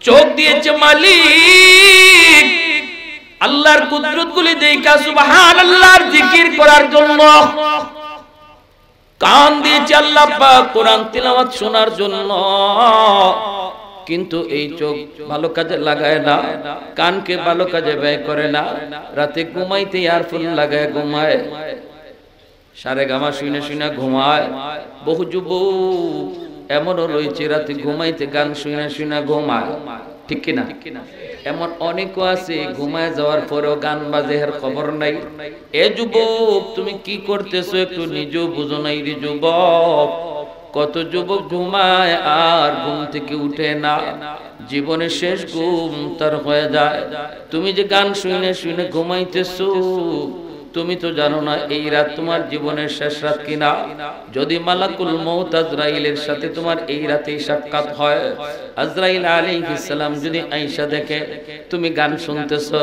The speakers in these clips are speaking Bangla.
চোখ দিয়েছে মালিক আল্লাহর কুদরত গুলি দেখা সুবহানাল্লাহর জিকির করার জন্য, কান দিয়েছে আল্লাহ পাক কোরআন তিলাওয়াত শোনার জন্য, কিন্তু এই চোখ ভালো কাজে লাগায় না, কানকে ভালো কাজে ব্যয় করে না, রাতে ঘুমাইতে ইয়ারফোন লাগায় ঘুমায়, সারেগামা শুনে শুনে ঘুমায়। বহু যুবক এমনও রয়েছে রাতে ঘুমাইতে গান শুনে শুনে ঘুমায়, ঠিক কিনা? এমন অনেকও আছে ঘুমায় যাওয়ার পরেও গান বাজে এর খবর নাই। এ যুবক তুমি কি করতেছো একটু নিজেও বুঝো নাই রে যুবক। কত যুবক ঘুমায় আর ঘুম থেকে উঠে না, জীবনের শেষ ঘুম তার হয়ে যায়। তুমি যে গান শুনে শুনে ঘুমাইতেছো, তুমি তো জানো না এই রাত তোমার জীবনের শেষ রাত কিনা। যদি মালাকুল মউত আজরাইলের সাথে তোমার এই রাতে সাক্ষাৎ হয়, আজরাইল আলাইহিস সালাম যদি আয়েশা দেখে তুমি গান শুনতেছো,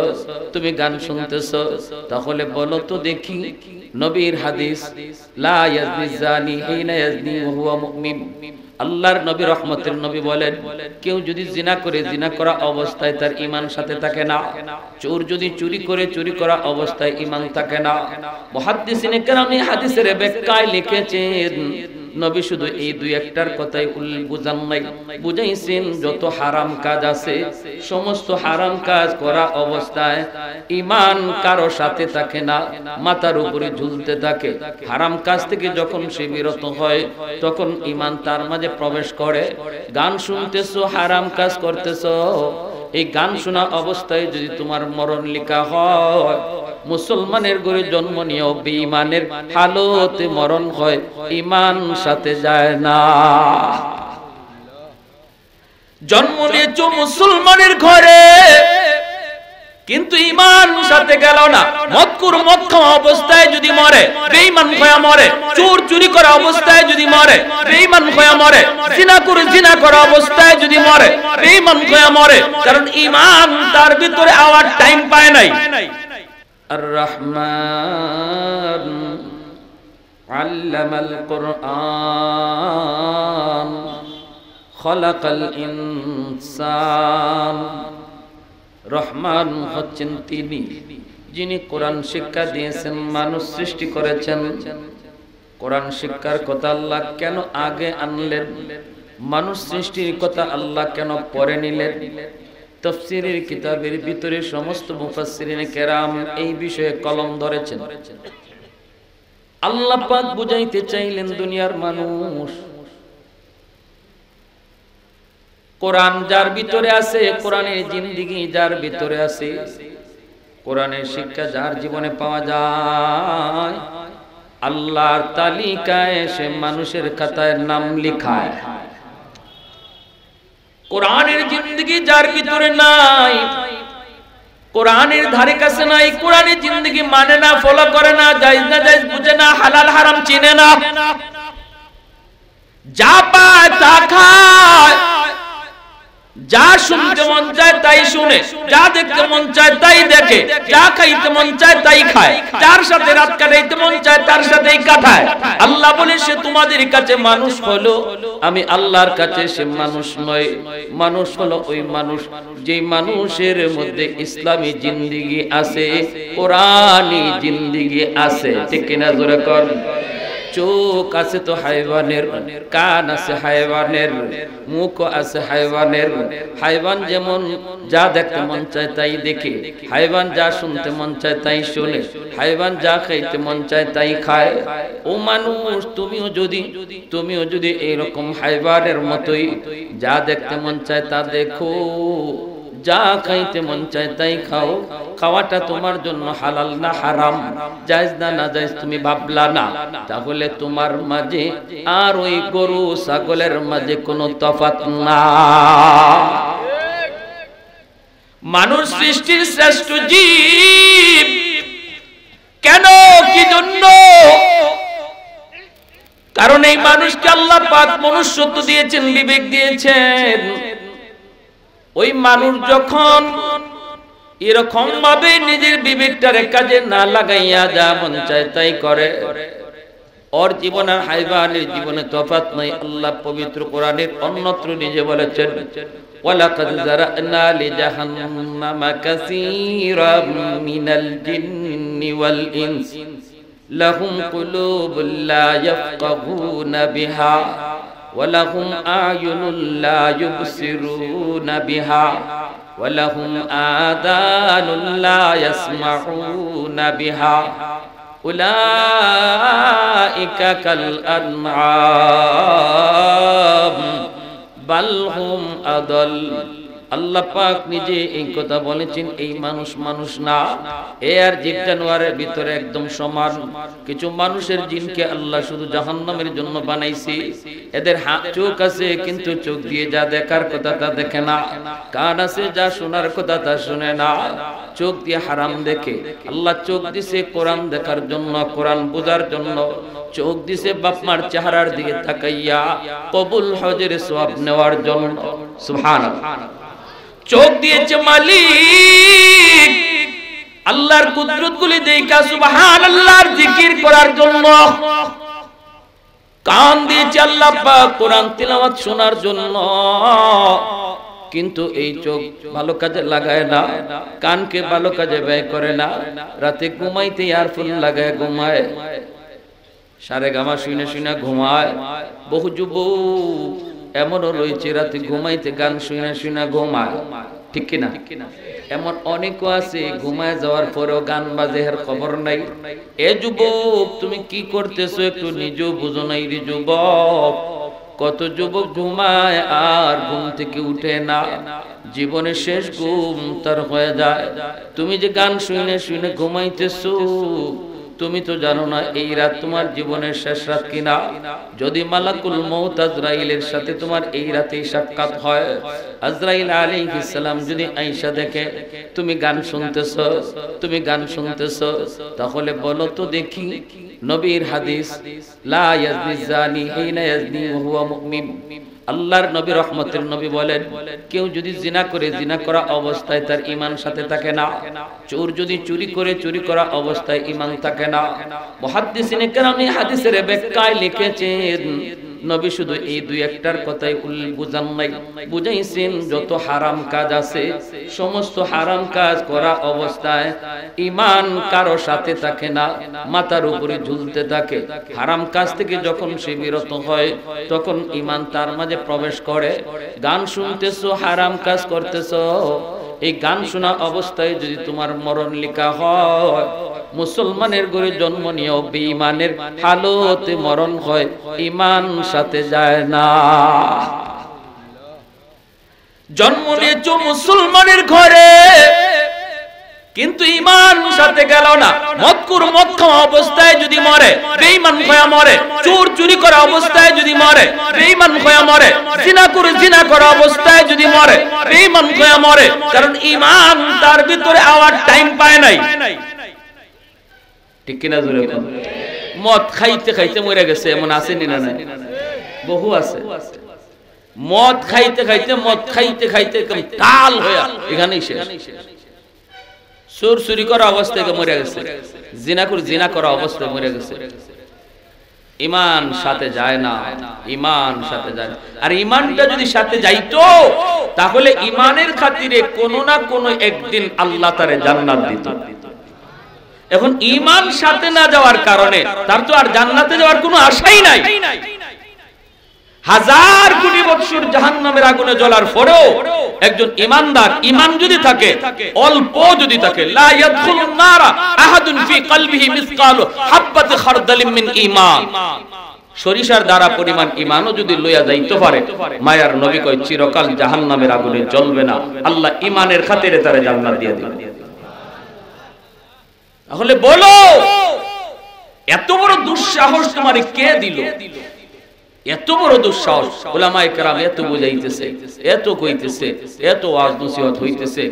তুমি গান শুনতেছো, তাহলে বলো তো দেখি নবীর হাদিস, লা ইয়াজনি জানি হিনা ইয়াজনি ওয়া হুয়া মুমিন। আল্লাহর নবী রহমতের নবী বলেন, কেউ যদি জিনা করে জিনা করা অবস্থায় তার ঈমান সাথে থাকে না, চোর যদি চুরি করে চুরি করা অবস্থায় ঈমান থাকে না। মুহাদ্দিসিনে কেরাম এই হাদিসের ব্যাখ্যায় লিখেছেন, নবী শুধু এই দুই একটার কথাই বুঝান নাই, বুঝাইছেন যত হারাম কাজ আছে সমস্ত হারাম কাজ করা অবস্থায় ঈমান কারো সাথে থাকে না, মাথার উপরে ঝুলতে থাকে। হারাম কাজ থেকে যখন সে বিরত হয় তখন ঈমান তার মাঝে প্রবেশ করে। গান শুনতেছো, হারাম কাজ করতেছো, এই গান শোনা অবস্থায় যদি তোমার মরণ লেখা হয়, মুসলমানের ঘরে জন্ম নিয়েও বেঈমানের হালতে মরণ হয়, ঈমান সাথে যায় না। জন্ম নিয়েছো মুসলমানের ঘরে কিন্তু ঈমান সাথে গেল না। মদকুর মদ খাওয়া অবস্থায় যদি মরে, বেঈমান হয়ে মরে। চোর চুরি করা অবস্থায় যদি মরে, বেঈমান হয়ে মরে। জিনা করা অবস্থায় যদি মরে, বেঈমান হয়ে মরে, কারণ ঈমান তার ভিতরে আওয়ার টাইম পায় নাই। আর রহমান আল্লামাল কুরআন খলাকাল ইনসান। রহমান হচ্ছেন তিনি যিনি কোরআন শিক্ষা দিয়েছেন, মানুষ সৃষ্টি করেছেন। কোরআন শিক্ষার কথা আল্লাহ কেন আগে আনলেন, মানুষ সৃষ্টির কথা আল্লাহ কেন পরে নিলেন? তাফসীরের কিতাবের ভিতরে সমস্ত মুফাসসিরিনে কেরাম এই বিষয়ে কলম ধরেছেন। আল্লাহ পাক বুঝাইতে চাইলেন দুনিয়ার মানুষ, কোরআন যার ভিতরে আছে, কোরআনের জিন্দেগি যার ভিতরে আছে, কোরআনের শিক্ষা যার জীবনে পাওয়া যায়, আল্লাহর তালিকায় সে মানুষের খাতায় নাম লিখায়। কোরআনের জিন্দেগি যার ভিতরে নাই, কোরআনের ধারে কাছে নাই, কোরআনের জিন্দেগি মানে না, ফলো করে না, জায়েজ না জায়েজ বুঝে না, হালাল হারাম চিনে না, যা পায় তা খায়, যা শুনতে মন চায় তাই শুনে, যা দেখতে মন চায় তাই দেখে, যা খাইতে মন চায় তাই খায়, যার সাথে রাত কাটাইতে মন চায় তার সাথেই কাটায়। আল্লাহ বলে সে তোমাদের কাছে মানুষ হলো, আমি আল্লাহর কাছে সে মানুষ নয়। মানুষ হলো ওই মানুষ যে মানুষের মধ্যে ইসলামী জিন্দেগি আছে, কোরআনী জিন্দেগি আছে, ঠিক কিনা জোরে কর। চোখ আছে তো হায়ওয়ানের, কান আছে হায়ওয়ানের, মুখ আছে হায়ওয়ানের। হায়ওয়ান যেমন যা দেখতে মন চায় তাই দেখে, হায়ওয়ান যা শুনতে মন চায় তাই শুনে, হায়ওয়ান যা খাইতে মন চায় তাই খায়। ও মানুষ, তুমিও যদি এইরকম হায়ওয়ানের মতোই যা দেখতে মন চায় তা দেখো, যা খাইতে মন চায় তাই খাও, খাওয়াটা তোমার জন্য হালাল না হারাম, জায়েজ না না জায়েজ তুমি ভাবলা না, তাহলে তোমার মাঝে আর ওই গরু ছাগলের মাঝে কোনো তফাৎ না। মানুষ সৃষ্টির শ্রেষ্ঠ জীব। কেন, কি জন্য? কারণ এই মানুষকে আল্লাহ পাক মনুষ্যত্ব দিয়েছেন, বিবেক দিয়েছেন। ওই মানুষ যখন এরকম ভাবে নিজের বিবেকটারে কাজে না লাগাইয়া যা মন চায় তাই করে, ওর জীবন আর হাইওয়ানের জীবনে তফাৎ নাই। আল্লাহ পবিত্র কোরআনের অন্যত্র নিজে বলেছেন, ওয়ালাকাদ যারানা লিজাহান্নামা কাসীরাম মিনাল জিন্নি ওয়াল ইনস লাহুম কুলুবুন লা ইয়াফকাহুনা বিহা ওয়া লাহুম আ'য়ুনুন লা ইউবসিরুনা বিহা ওয়া লাহুম আযানুন লা ইয়াসমাউনা বিহা উলাইকা কাল আনআম বাল হুম আদল। আল্লাহ পাক নিজে এই কথা বলেছেন, এই মানুষ না, এ আর জীব জানোয়ারের ভিতরে একদম সমান। কিছু মানুষের জিনকে আল্লাহ শুধু জাহান্নামের জন্য বানাইছে। এদের চোখ আছে কিন্তু চোখ দিয়ে যা দেখার কথা তা দেখে না, কান আছে যা শোনার কথা তা শুনে না, চোখ দিয়ে হারাম দেখে। আল্লাহ চোখ দিছে কোরআন দেখার জন্য, কোরআন বোঝার জন্য। চোখ দিছে বাপ মার চেহারার দিকে তাকাইয়া কবুল হজের সওয়াব নেওয়ার জন্য। সুবহানাল্লাহ। চোখ দিয়েছে মালিক আল্লাহর কুদরত গুলি দেখা সুবহানাল্লাহর জিকির করার জন্য। কান দিয়েছে আল্লাহ পাক কোরআন তিলাওয়াত শোনার জন্য। কিন্তু এই চোখ ভালো কাজে লাগায় না, কানকে ভালো কাজে ব্যয় করে না। রাতে ঘুমাইতে ইয়ারফোন লাগায় ঘুমায়, সারেগামা শুনে শুনে ঘুমায়। বহু যুবক এমনও রয়েছে রাতে ঘুমাইতে গান শুনে শুনে ঘুমায়, ঠিক কিনা? এমন অনেকও আছে ঘুমায় যাওয়ার পরেও গান বাজে, এর খবর নাই। এ যুবক তুমি কি করতেছো একটু নিজেও বুঝো নাই রে যুবক। কত যুবক ঘুমায় আর ঘুম থেকে উঠে না, জীবনের শেষ ঘুম তার হয়ে যায়। তুমি যে গান শুনে শুনে ঘুমাইতেছো, তুমি তো জানো না এই রাত তোমার জীবনের শেষ রাত কিনা। যদি মালাকুল মউত আজরাইলের সাথে তোমার এই রাতেই সাক্ষাৎ হয়, আজরাইল আলাইহিস সালাম যদি আয়েশা দেখে তুমি গান শুনতেছো, তুমি গান শুনতেছো, তাহলে বলো তো দেখি নবীর হাদিস, লা ইয়াজনি জানি হিনা ইয়াজনি ওয়া হুয়া মুমিন। আল্লাহর নবী রহমতের নবী বলেন, কেউ যদি জিনা করে জিনা করা অবস্থায় তার ঈমান সাথে থাকে না। চোর যদি চুরি করে চুরি করা অবস্থায় ঈমান থাকে না। মুহাদ্দিসিনে কেরাম এই হাদিসের ব্যাখ্যায় লিখেছেন, নবী শুধু এই দুই একটার কথাই বুঝান নাই, বুঝাইছেন যত হারাম কাজ আছে সমস্ত হারাম কাজ করা অবস্থায় ঈমান কারো সাথে থাকে না, মাথার উপরে ঝুলতে থাকে। হারাম কাজ থেকে যখন সে বিরত হয় তখন ঈমান তার মাঝে প্রবেশ করে। গান শুনতেছো, হারাম কাজ করতেছো, এই গান শোনা অবস্থায় যদি তোমার মরণ লেখা হয়, মুসলমানের ঘরে জন্ম নিয়েও বেঈমানের হালতে মরণ হয়, ঈমান সাথে যায় না। জন্ম নিয়েছো মুসলমানের ঘরে কিন্তু ঈমান সাথে গেল না। মদকুর মদ খাওয়া অবস্থায় যদি মরে বেঈমান হয়ে মরে, চোর চুরি করা অবস্থায় যদি মরে বেঈমান হয়ে মরে, জিনা করা অবস্থায় যদি মরে বেঈমান হয়ে মরে, কারণ ঈমান তার ভিতরে আওয়ার টাইম পায় নাই, ঠিক কিনা? জোরে মদ খাইতে খাইতে মরে গেছে এমন আছে না? নাই, বহু আছে। মদ খাইতে খাইতে একদম টাল হয়ে এখানেই শেষ। চোর চুরি করা অবস্থায় মরে গেছে, জিনা করা অবস্থায় মরে গেছে। ঈমান সাথে যায় না, ঈমান সাথে যায় না। আর ঈমানটা যদি সাথে যাইতো তাহলে ঈমানের খাতিরে কোনো না কোনো একদিন আল্লাহ তারে জান্নাত দিত। এখন ঈমান সাথে না যাওয়ার কারণে তার তো আর জান্নাতে যাওয়ার কোনো আশাই নাই। হাজার কোটি বছর জাহান্নামের আগুনে জ্বলার পরেও একজন ঈমানদার, ঈমান যদি থাকে, অল্প যদি থাকে, লা ইয়াদখুলুন নারা আহাদুন ফি কলবিহি মিসকালু হাববাতি খারদালিন মিন ঈমান, সরিষার দ্বারা পরিমাণ ঈমানও যদি লইয়া যাইতে পারে, মায়ার নবী কয় চিরকাল জাহান্নামের আগুনে জ্বলবে না, আল্লাহ ঈমানের খাতিরে তারে জান্নাত দিয়ে দিবেন। তাহলে বলো এত বড় দুঃসাহস তোমারে কে দিল? এত বড় দুঃসাহস, উলামায়ে কেরাম এত বুঝাইতেছে, এত কইতেছে, এত ওয়াজ নসিহত হইতেছে,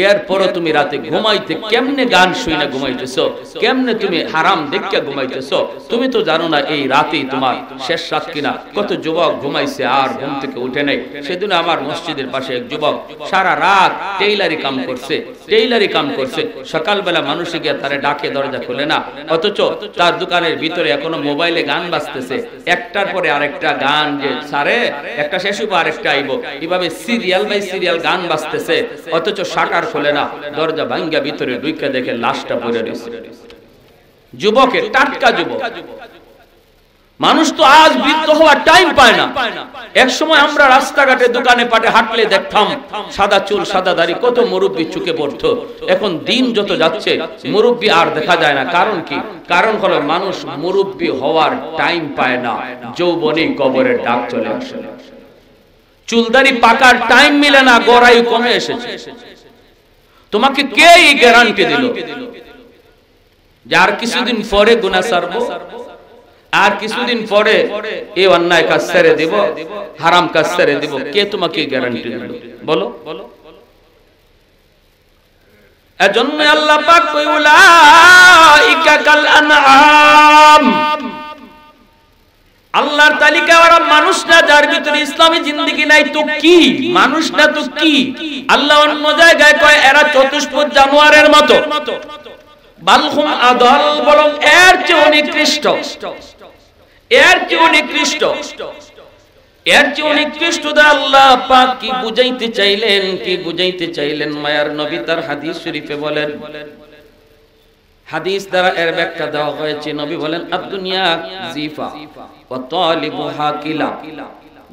এরপরও তুমি রাতে ঘুমাইতে কেমনে গান শুই না ঘুমাইতেছো, কেমনে তুমি হারাম দেখে ঘুমাইতেছো? তুমি তো জানো না এই রাতেই তোমার শেষ রাত কিনা। কত যুবক ঘুমাইছে আর ঘুম থেকে উঠে নাই। সেদিন আমার মসজিদের পাশে এক যুবক সারা রাত টেইলারি কাম করছে, সকালবেলা মানুষে গিয়ে তারে ডাকে, দরজা খুলে না, অথচ তার দোকানের ভিতরে এখনো মোবাইলে গান বাজতেছে, একটার পরে আরেকটা গান যে সারে, একটা শেষ হইব আরেকটা আইব, এভাবে সিরিয়াল বাই সিরিয়াল গান বাজতেছে, অথচ শাটার খোলে না, দরজা ভাঙ্গা ভিতরে ঢুইকা দেখে লাশটা পড়ে রয়েছে। যুবকের, টাটকা যুবক। মানুষ তো আজ বৃদ্ধ হওয়ার টাইম পায় না। এক সময় আমরা রাস্তাঘাটে দোকানে পাটে হাঁটলে দেখতাম সাদা চুল সাদা দাড়ি কত মুরব্বি চুকে পড়তো। এখন দিন যত যাচ্ছে মুরব্বি আর দেখা যায় না। কারণ কি? কারণ হলো মানুষ মুরব্বি হওয়ার টাইম পায় না, যৌবনেই কবরের ডাক চলে আসে। চুলদাড়ি পাকার টাইম মিলে না, গড়ায়ু কমে এসেছে। তোমাকে কে এই গ্যারান্টি দিল যার কিছুদিন পরে গুনাহ ছাড়বো, আর কিছুদিন পরে এই অন্যায় কাজ ছেড়ে দিব, হারাম কাজ ছেড়ে দিব? কে তোমাকে গ্যারান্টি দিল বলো? এজন্য আল্লাহ পাক কই উলাইকা কাল আনআম, আল্লাহর তালিকা ওরা মানুষ না যার ভিতরে ইসলামী জিন্দেগি নাই। তো কি মানুষ না তো কি? আল্লাহ অন্য জায়গায় কয় এরা চতুষ্পদ জানোয়ারের মতো, বালহুম আদল, বরং এর চেয়ে নিকৃষ্ট, এর চেয়ে নিকৃষ্ট, এর চেয়ে নিকৃষ্ট। আল্লাহ পাক কি বুঝাইতে চাইলেন, কি বুঝাইতে চাইলেন? মায়ার নবী তার হাদিস শরীফে বলেন, হাদিস দ্বারা এর ব্যাখ্যা দেওয়া হয়েছে। নবী বলেন আদ-দুনিয়া জিফা ওয়া তালিবুহা কিলা,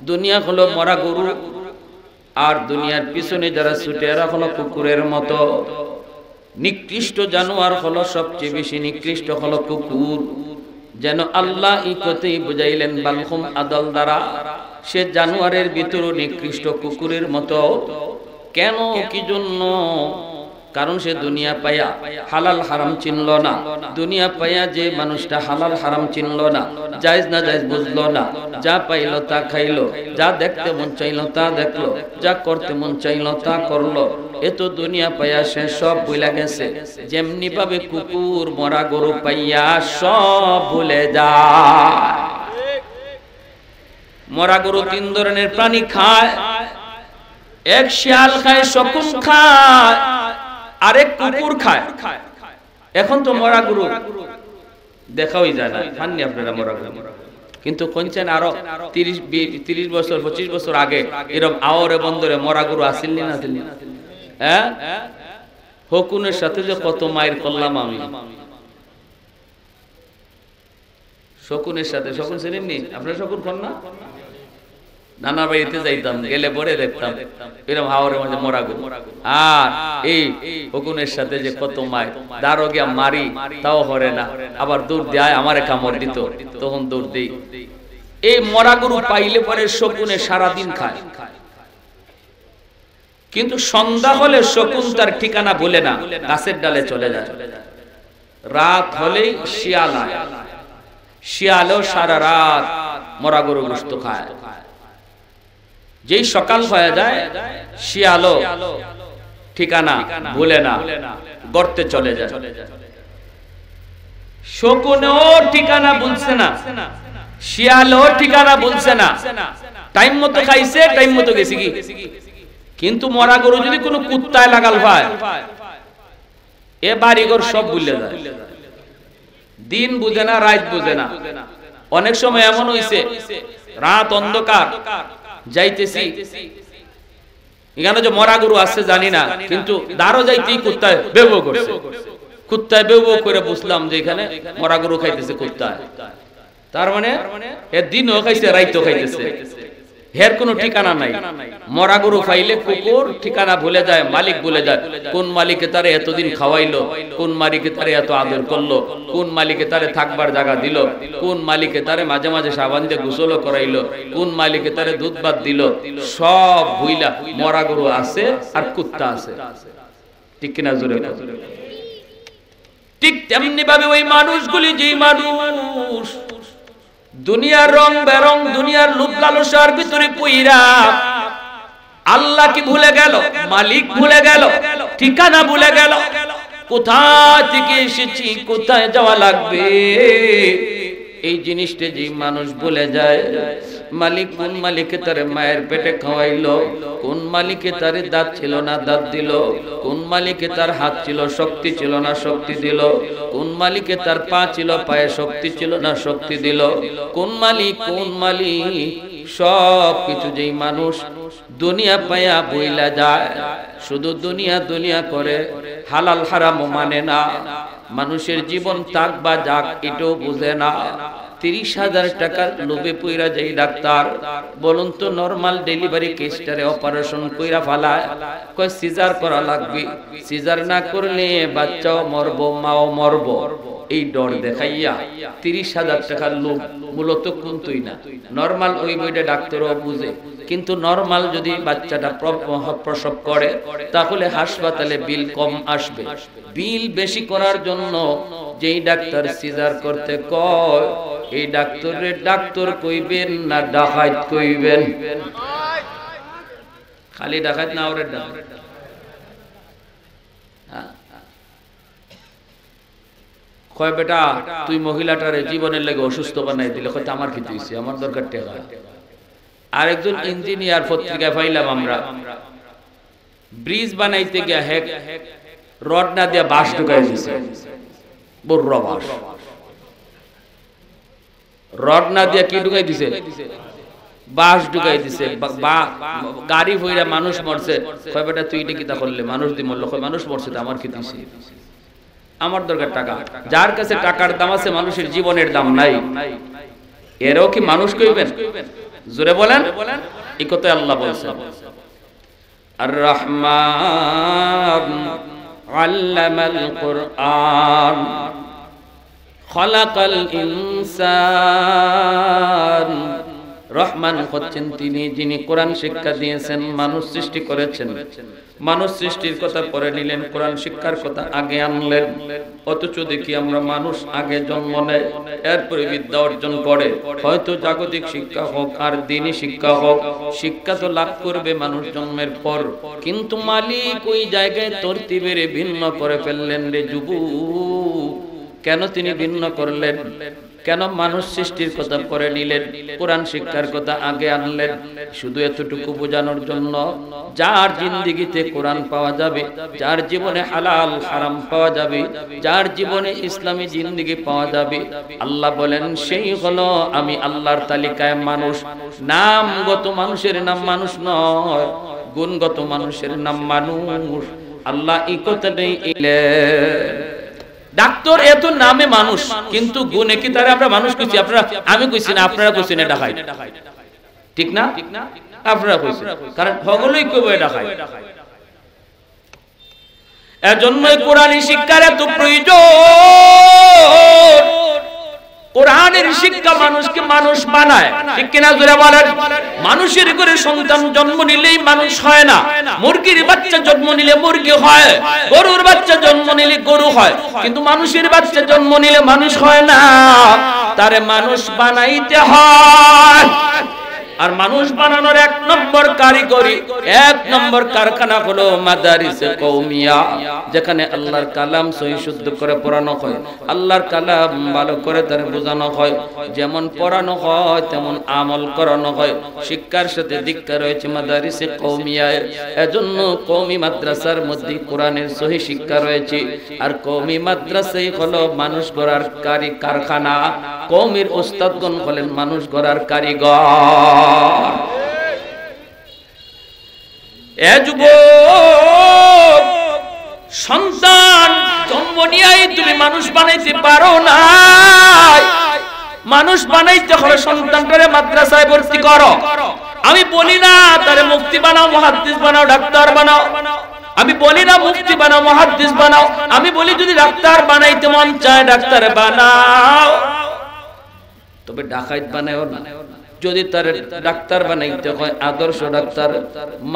দুনিয়া হলো মরা গরু, আর দুনিয়ার পিছনে যারা ছুটে এরা হলো কুকুরের মতো। নিকৃষ্ট জানোয়ার হলো, সবচেয়ে বেশি নিকৃষ্ট হলো কুকুর। যেন আল্লাহ এই কথাই বুঝাইলেন বালহুম আদল দ্বারা, সে জানোয়ারের ভিতরও নিকৃষ্ট, কুকুরের মতো। কেন, কি জন্য? কারণ সে দুনিয়া পায়া হালাল হারাম চিনল না। দুনিয়া পায়া যে মানুষটা হালাল হারাম চিনল না, জায়েজ না জায়েজ বুঝলো না, যা পাইলো তা খাইলো, যা দেখতে মন চাইলো তা দেখলো, যা করতে মন চাইলো তা করলো, এত দুনিয়া পাইয়া সে সব ভুলে গেছে। যেমনি ভাবে কুকুর মরা গরু পাইয়া সব ভুলে যায়। মরা গরু তিন ধরনের প্রাণী খায়, এক শিয়াল খায়, শকুন খায়, আরেক কুকুর খায়। এখন তো মরা গরু দেখাই যায় না, খাননি আপনারা মরা গরু। কিন্তু কোনছেন আরো 30 বছর 25 বছর আগে এরকম আওয়ারে বন্দরে মরা গরু আসেন না? হ্যাঁ, হকুনের সাথে যে কত মায়ের করলাম আমি। শকুনের সাথে, শকুন ছিলেননি আপনারা? শকুন খান না? নানা বাড়িতে যাইতাম, গেলে পরে দেখতাম এরকম হাওরের মধ্যে মরা গরু। আর এই হকুনের সাথে যে কত মায়, দাঁড়ো গিয়া মারি তাও হরে না, আবার দৌড় দেয় আমারে কামড় দিত, তখন দৌড় দেই। এই মরা গরু পাইলে পরে শকুনে সারাদিন খায়, কিন্তু সন্ধ্যা হলে শকুন তার ঠিকানা ভুলে না, গাছের ডালে চলে যায়। রাত হলেই শিয়াল আয়, শিয়ালও সারা রাত মরা গরু গোশত খায়। যেই সকাল হয়ে যায় শিয়ালও ঠিকানা ভুলে না, গর্তে চলে যায়। শকুনও ঠিকানা ভুলছে না, শিয়ালও ঠিকানা ভুলছে না, টাইম মতো খাইছে, টাইম মতো গেছে কি। কিন্তু মরা গরু যদি কোনো কুত্তায় লাগাল হয়, এ বাড়িঘর সব ভুলে যায়, দিন বুঝে না, রাত বুঝে না। অনেক সময় এমন হইছে রাত অন্ধকার, যাইতেছি এখানে যে মরা গরু আছে জানি না, কিন্তু দাঁড়ো যাইতেই কুত্তায় বেউ বেউ করছে, কুত্তায় বেউ বেউ করে বুঝলাম যে এখানে মরা গরু খাইতেছে কুত্তায়। তার মানে এ দিনও খাইছে, রাইতও খাইতেছে, হের কোনো ঠিকানা নাই। মরা গরু খাইলে কুকুর ঠিকানা ভুলে যায়, মালিক ভুলে যায়। কোন মালিকে তারে এতদিন খাওয়াইলো, কোন মালিকে তারে এত আদর করলো, কোন মালিকে তারে থাকবার জায়গা দিল, কোন মালিকে তারে মাঝে মাঝে সাবান দিয়ে গোসলও করাইলো, কোন মালিকে তারে দুধ ভাত দিল, সব ভুইলা মরা গরু আছে আর কুত্তা আছে। ঠিক কিনা জোরে? ঠিক তেমনি ভাবে ওই মানুষগুলি, যেই মানুষ দুনিয়ার রং বেরং, দুনিয়ার লোভ লালসার ভিতরে পইরা আল্লাহ কি ভুলে গেল, মালিক ভুলে গেল, ঠিকানা ভুলে গেল, কোথা থেকে এসেছি, কোথায় যাওয়া লাগবে, এই জিনিসটা যে মানুষ ভুলে যায়। মালিক কোন মালিকে তার মায়ের পেটে খাওয়াইলো, কোন মালিকে তার দাঁত ছিল না দাঁত দিল, কোন মালিকে তার হাত ছিল শক্তি ছিল না শক্তি দিল, কোন মালিকে তার পা ছিল পায়ে শক্তি ছিল না শক্তি দিল, কোন মালিক সব কিছু যেই মানুষ দুনিয়া পায়া বইলা যায়, শুধু দুনিয়া দুনিয়া করে, হালাল হারাম মানে না, মানুষের জীবন তাক বা যাক এটাও বুঝে না। 30,000 টাকার লোভে পইরা যাই ডাক্তার, বলুন তো নরমাল ডেলিভারি কেসটারে অপারেশন কইরা ফালায়, কয় সিজার করা লাগবে, সিজার না করলে বাচ্চাও মরবো মাও মরবো, এই ডর দেখাইয়া 30,000 টাকার লোভ মূলত কোনতুই না। নরমাল ওই বইটা ডাক্তারও বুঝে, কিন্তু নরমাল যদি বাচ্চাটা প্রসব করে তাহলে হাসপাতালে বিল কম আসবে। বিল বেশি করার জন্য যেই ডাক্তার সিজার করতে কয়, এই ডাক্তারের ডাক্তার কইবেন না ডাকাত কইবেন? খালি ডাকাত না, ওরে ডাকাত। কয় বেটা তুই মহিলাটারে জীবনের লাগে অসুস্থ বানাই দিলে, কয় আমার কি হইছে, আমার দরকার টাকা। আরেকজন ইঞ্জিনিয়ার পত্রিকায় পাইলাম আমরা, ব্রিজ বানাইতে গিয়া হেক রড না দিয়া বাঁশ ঢুকাই দিছে, বড় বাঁশ, রড না দিয়া কি ঢুকাই দিছে, বাঁশ ঢুকাই দিছে, গাড়ি হইরা মানুষ মরছে। কয় বেটা তুই এটা কিতা করলে, মানুষ দি মরলো, কয় মানুষ মরছে তো আমার কি দিছে, আমার দরকার টাকা। যার কাছে টাকার দাম আছে মানুষের জীবনের দাম নাই, এরও কি মানুষ কইবেন? জোরে বলেন, এই কথা আল্লাহ বলছেন। আর রহমান আল্লামাল কুরআন খালাকাল ইনসান। রহমান হচ্ছেন তিনি যিনি কোরআন শিক্ষা দিয়েছেন, মানুষ সৃষ্টি করেছেন। মানুষ সৃষ্টির কথা পরে নিলেন, কোরআন শিক্ষার কথা আগে আনলেন। অথচ দেখি আমরা মানুষ আগে জন্ম নেয়, এরপরে বিদ্যা অর্জন করে, হয়তো জাগতিক শিক্ষা হোক আর দ্বীনি শিক্ষা হোক, শিক্ষা তো লাভ করবে মানুষ জন্মের পর। কিন্তু মালিক ওই জায়গায় তরতিবের ভিন্ন করে ফেললেন রে যুবক। কেন তিনি ভিন্ন করলেন? কেন মানুষ সৃষ্টির কথা পরে নিলেন, কোরআন শিক্ষার কথা আগে আনলেন? শুধু এতটুকু বোঝানোর জন্য, যার জিন্দেগিতে কোরআন পাওয়া যাবে, যার জীবনে হালাল হারাম পাওয়া যাবে, যার জীবনে ইসলামী জিন্দেগি পাওয়া যাবে, আল্লাহ বলেন সেই হলো আমি আল্লাহর তালিকায় মানুষ। নামগত মানুষের নাম মানুষ নয়, গুণগত মানুষের নাম মানুষ। আল্লাহ এই কথাটাই ডাক্তার এত নামে মানুষ, কিন্তু গুণে কি তারা আমরা মানুষ কইছি? আপনারা, আমি কইছি না, আপনারা কইছেন এটা খাই, ঠিক না? আপনারা কইছেন, কারণ সকলেই কইব এটা খাই। এজন্যই কোরআনী শিক্ষার এত প্রয়োজন। কোরআনের শিক্ষা মানুষকে মানুষ বানায়, ঠিক কিনা জোরে বলেন? মানুষের ঘরে সন্তান জন্ম নিলেই মানুষ হয় না। মুরগির বাচ্চা জন্ম নিলে মুরগি হয়, গরুর বাচ্চা জন্ম নিলে গরু হয়, কিন্তু মানুষের বাচ্চা জন্ম নিলে মানুষ হয় না, তারে মানুষ বানাইতে হয়। আর মানুষ বানানোর এক নম্বর কারিগরি, এক নম্বর কারখানা হলো মাদারিসে কওমিয়া, যেখানে আল্লাহর কালাম সহি শুদ্ধ করে পড়ানো হয়, আল্লাহর কালাম ভালো করে তার বোঝানো হয়। যেমন পড়ানো হয় তেমন আমল করানো হয়। শিক্ষার সাথে দীক্ষা রয়েছে মাদারিসে কওমিয়ায়। এজন্য কওমি মাদ্রাসার মধ্যে কোরআনের সহি শিক্ষা রয়েছে। আর কওমি মাদ্রাসাই হলো মানুষ গড়ার কারখানা। কওমির ওস্তাদগণ হলেন মানুষ গড়ার কারিগর। এ যুবক, সন্তান জন্ম নিয়েই তুমি মানুষ বানাইতে পারো না। মানুষ বানাইতে হলে সন্তানটারে মাদ্রাসায় ভর্তি করো। আমি বলি না তারে মুফতি বানাও, মুহাদ্দিস বানাও, ডাক্তার বানাও। আমি বলি না মুফতি বানাও, মুহাদ্দিস বানাও। আমি বলি যদি ডাক্তার বানাইতে মন চায় ডাক্তার বানাও, তবে ডাকাইত বানাও না। যদি তার ডাক্তার বানাইতে হয়, আদর্শ ডাক্তার,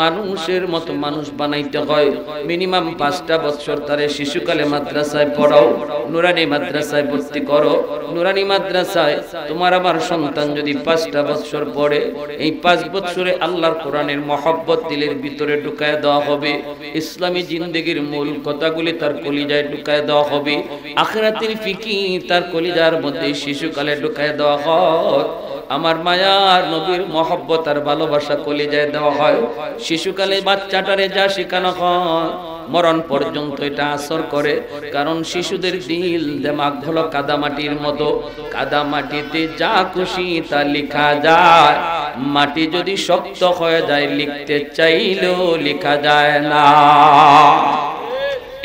মানুষের মতো মানুষ বানাইতে হয়, মিনিমাম 5টা বছর তারে শিশুকালে মাদ্রাসায় পড়াও, নুরানি মাদ্রাসায় ভর্তি করো। নুরানি মাদ্রাসায় তোমার আমার সন্তান যদি 5টা বছর পড়ে, এই 5 বছরে আল্লাহর কোরআনের মহব্বত দিলের ভিতরে ঢুকায় দেওয়া হবে, ইসলামী জিন্দেগির মূল কথাগুলি তার কলিজায় ঢুকায় দেওয়া হবে, আখিরাতের ফিকি তার কলিজার মধ্যে শিশুকালে ঢুকায় দেওয়া হয়। আমার মায়ার নবীর মহব্বত আর ভালোবাসা কলিজায় দেওয়া হয়। শিশুকালে বাচ্চাটারে যা শেখানো হয়, মরণ পর্যন্ত এটা আসর করে। কারণ শিশুদের দিল দিমাগ হলো কাদামাটির মতো, কাদামাটিতে যা খুশি তা লেখা যায়, মাটি যদি শক্ত হয়ে যায় লিখতে চাইলেও লেখা যায় না।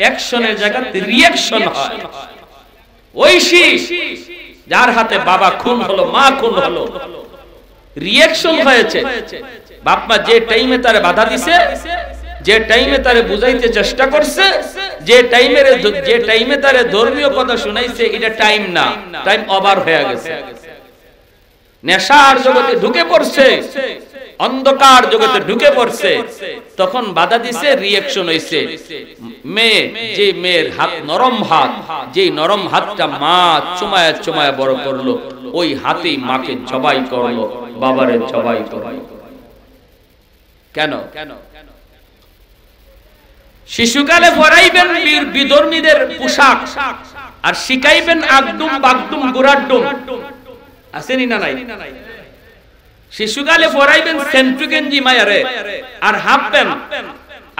অ্যাকশনের জায়গাতে রিঅ্যাকশন হয়। ওই যার হাতে বাবা খুন হলো, মা খুন হলো, রিঅ্যাকশন হয়েছে। বাপ মা যে টাইমে তারে বাধা দিছে, যে টাইমে তারে বুঝাইতে চেষ্টা করছে, যে টাইমে তারে ধর্মীয় কথা শুনাইছে, এটা টাইম না, টাইম ওভার হয়ে গেছে। নেশার জগতে ঢুকে পড়ছে, অন্ধকার জগতে ঢুকে পড়ছে, তখন বাধা দিছে, রিঅ্যাকশন হইছে। মেয়ে, যে মেয়ের হাত নরম হাত, যে নরম হাতটা মা চুমায়া চুমায়া বড় করলো, ওই হাতেই মাকে জবাই করলো, বাবারে জবাই করলো। কেন? শিশুকালে পরাইবেন বিধর্মীদের পোশাক আর শিখাইবেন আগডুম বাগডুম গুরাড্ডুম, আসেনি না নাই? শিশুকালে পরাইবেন সেন্ট্রি গেঞ্জি মায়ারে আর হাফ প্যান্ট,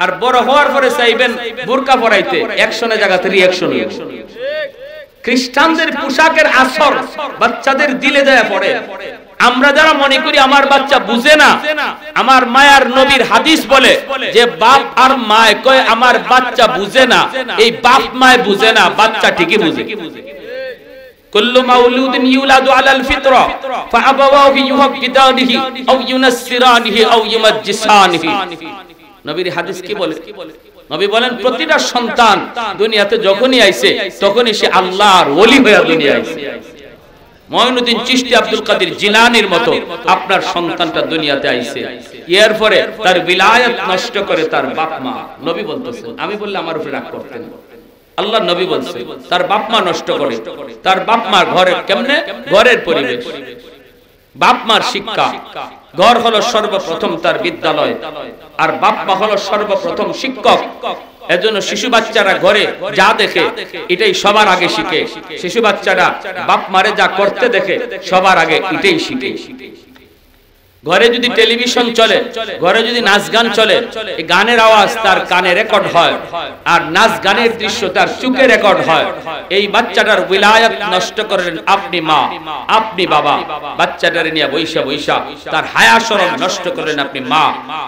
আর বড় হওয়ার পরে চাইবেন বোরকা পরাইতে, অ্যাকশনের জায়গাতে রিঅ্যাকশন। খ্রিস্টানদের পোশাকের আসর বাচ্চাদের দিলে যায় পড়ে। আমরা যারা মনে করি আমার বাচ্চা বুঝে না, আমার মায়ার নবীর হাদিস বলে যে বাপ আর মায় কয় আমার বাচ্চা বুঝে না, এই বাপ মায় বুঝে না, বাচ্চা ঠিকই বুঝে। কুল্লু মাউলুদিন ইউলাদু আলাল ফিতরা ফাআবাওয়াহু ইউহাব্বিদানিহি আও ইউনাসসিরানিহি আও ইউমাজ্জিসানিহি। নবীর হাদিস কি বলে? নবী বলেন প্রতিটা সন্তান দুনিয়াতে যখনই আইছে তখনই সে আল্লাহর ওলি হয়ে দুনিয়ায় আইছে। মঈনুদ্দিন চিশতি আব্দুল কাদের জিলানীর মতো আপনার সন্তানটা দুনিয়াতে আইছে, এরপরে তার বিলায়াত নষ্ট করে তার বাপ মা। নবী বলতেছেন, আমি বললে আমার উপরে রাগ করতেন। আল্লাহ নবী বলছে তার বাপ মা নষ্ট করে। তার বাপ মার ঘরে কেমনে? ঘরের পরিবেশ, বাপ মার শিক্ষা। ঘর হলো সর্বপ্রথম তার বিদ্যালয়, আর বাপ মা হলো সর্বপ্রথম শিক্ষক। এজন্য শিশু বাচ্চারা ঘরে যা দেখে এটাই সবার আগে শিখে। শিশু বাচ্চারা বাপ মারে যা করতে দেখে সবার আগে এটাই শিখে। ঘরে যদি টেলিভিশন চলে, ঘরে যদি নাচ গান চলে, এই গানের আওয়াজ তার কানে রেকর্ড হয়, আর নাচ গানের দৃশ্য তার চোখে রেকর্ড হয়। এই বাচ্চাটার উলায়াত নষ্ট করেন আপনি মা, আপনি বাবা। বাচ্চাটার নিয়ে বৈশা বৈশা তার হায়া শরম নষ্ট করেন আপনি মা,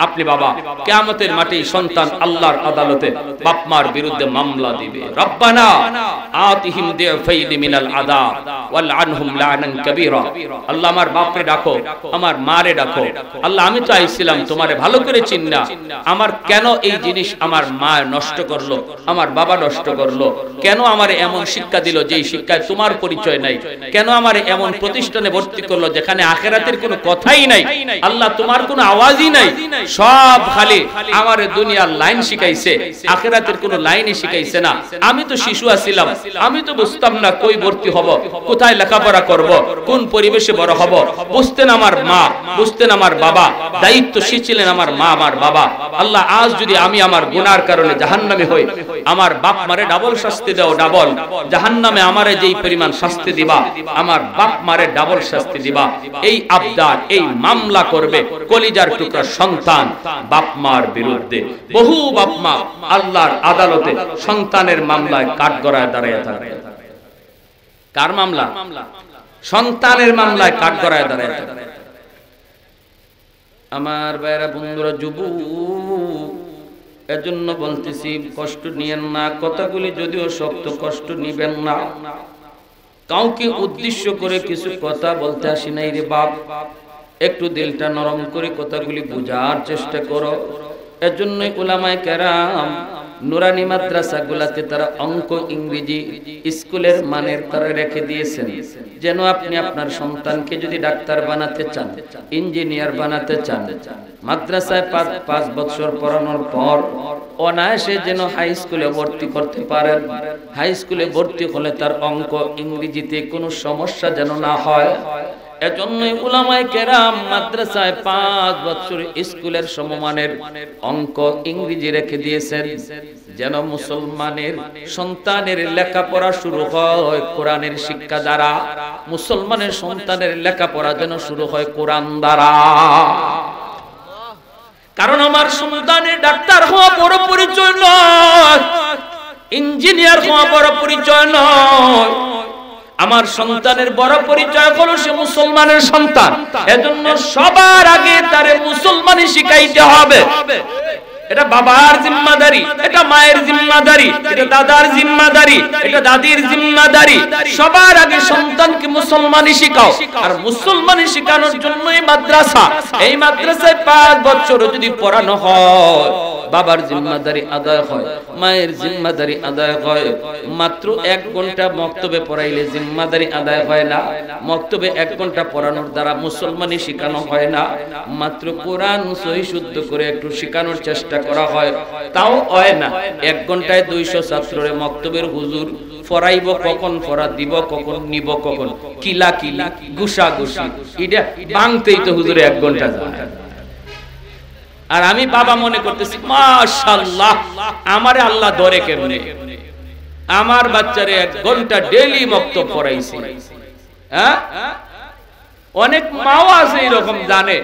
আপনি বাবা। কিয়ামতের মাঠে সন্তান আল্লাহর আদালতে বাপ মার বিরুদ্ধে মামলা দিবে। রব্বানা আতিহিম দিফাইনি মিনাল আযাব ওয়াল আনহুম লা'নান কাবীরা। আল্লাহ আমার বাপরে ডাকো, আমার মারে ডাকো। আল্লাহ আমি তো আইছিলাম তোমারে ভালো করে চিন্না, আমার কেন এই জিনিস আমার মা নষ্ট করলো, আমার বাবা নষ্ট করলো? কেন আমারে এমন শিক্ষা দিল যেই শিক্ষায় তোমার পরিচয় নাই? কেন আমারে এমন প্রতিষ্ঠানে ভর্তি করলো যেখানে আখিরাতের কোনো কথাই নাই? আল্লাহ তোমার কোনো আওয়াজই নাই, সব খালি আমারে দুনিয়ার লাইন শিখাইছে, আখিরাতের কোনো লাইনই শিখাইছে না। আমি তো শিশু আছিলাম, আমি তো বুঝতাম না কই ভর্তি হব, কোথায় লেখাপড়া করব, কোন পরিবেশে বড় হব। বুঝতেন আমার মা, বুঝতেন আমার বাবা, দায়িত্বশীল ছিলেন আমার মা, আমার বাবা। আল্লাহ আজ যদি আমি আমার গুনার কারণে জাহান্নামী হই, আমার বাপ মারে ডাবল শাস্তি দাও, ডাবল জাহান্নামে আমারে যেই পরিমাণ শাস্তি দিবা, আমার বাপ মারে ডাবল শাস্তি দিবা। এই আবদার, এই মামলা করবে কলিজার টুকরা সন্তান বাপ মার বিরুদ্ধে। বহু বাপ মা আল্লাহর আদালতে সন্তানের মামলায় কাঠগড়ায় দাঁড়িয়ে থাকে। কার মামলা? সন্তানের মামলায় কাঠগড়ায় দাঁড়িয়ে থাকে। আমার ভাইরা বন্ধুরা, যুবক, এজন্য বলতেছি কষ্ট নিয়েন না। কথাগুলি যদিও শক্ত, কষ্ট নিবেন না। কাউকে উদ্দেশ্য করে কিছু কথা বলতে আসি নাই রে বাপ, একটু দিলটা নরম করে কথাগুলি বোঝার চেষ্টা করো। এজন্যই উলামায়ে কেরাম নুরানি মাদ্রাসাগুলোতে তারা অঙ্ক ইংরেজি স্কুলের মানের তারা রেখে দিয়েছেন, যেন আপনি আপনার সন্তানকে যদি ডাক্তার বানাতে চান, ইঞ্জিনিয়ার বানাতে চান, মাদ্রাসায় 5 বছর পড়ানোর পর অনায়াসে যেন হাই স্কুলে ভর্তি করতে পারেন। হাই স্কুলে ভর্তি হলে তার অঙ্ক ইংরেজিতে কোনো সমস্যা যেন না হয়। এজন্যই উলামায়ে কেরাম মাদ্রাসায় 5 বছর স্কুলের সমমানের অঙ্ক ইংরেজি রেখে দিয়েছেন, যেন মুসলমানের সন্তানের লেখাপড়া শুরু হয় কোরআনের শিক্ষা দ্বারা। মুসলমানের সন্তানের লেখাপড়া যেন শুরু হয় কোরআন দ্বারা। কারণ আমার সন্তানের ডাক্তার হওয়া বড় পরিচয় নয়, ইঞ্জিনিয়ার হওয়া বড় পরিচয় নয়। আমার সন্তানের বড় পরিচয় হলো সে মুসলমানের সন্তান। এজন্য সবার আগে তারে মুসলমানি শিখাইতে হবে। এটা বাবার জিম্মাদারি, এটা মায়ের জিম্মাদারি, এটা দাদার জিম্মাদারি, এটা দাদির জিম্মাদারি। সবার আগে সন্তানকে মুসলমানি শিখাও। আর মুসলমানি শেখানোর জন্যই মাদ্রাসা। এই মাদ্রাসায় 5 বছর যদি পড়ানো হয়, বাবার জিম্মাদারি আদায় হয়, মায়ের জিম্মাদারি আদায় হয়। মাত্র 1 ঘন্টা মক্তবে পড়াইলে জিম্মাদারি আদায় হয় না। মক্তবে 1 ঘন্টা পড়ানোর দ্বারা মুসলমানি শেখানো হয় না। মাত্র কোরআন সহি শুদ্ধ করে একটু শেখানোর চেষ্টা করা হয়, তাও হয় না। 1 ঘন্টায় 200 ছাত্ররে মক্তবের হুজুর পড়াইব, কখন পড়া দিব, কখন নিব, কখন কিলা কিলা গুসা গুসি, এটা বাংতেই তো হুজুরে 1 ঘন্টা যায়। আর আমি বাবা মনে করতেছি মাশাআল্লাহ, আমারে আল্লাহ ধরে কেমনে, আমার বাচ্চারে 1 ঘন্টা ডেইলি মক্তব পড়াইছি। হ্যাঁ, অনেক মাও আছে এরকম, জানে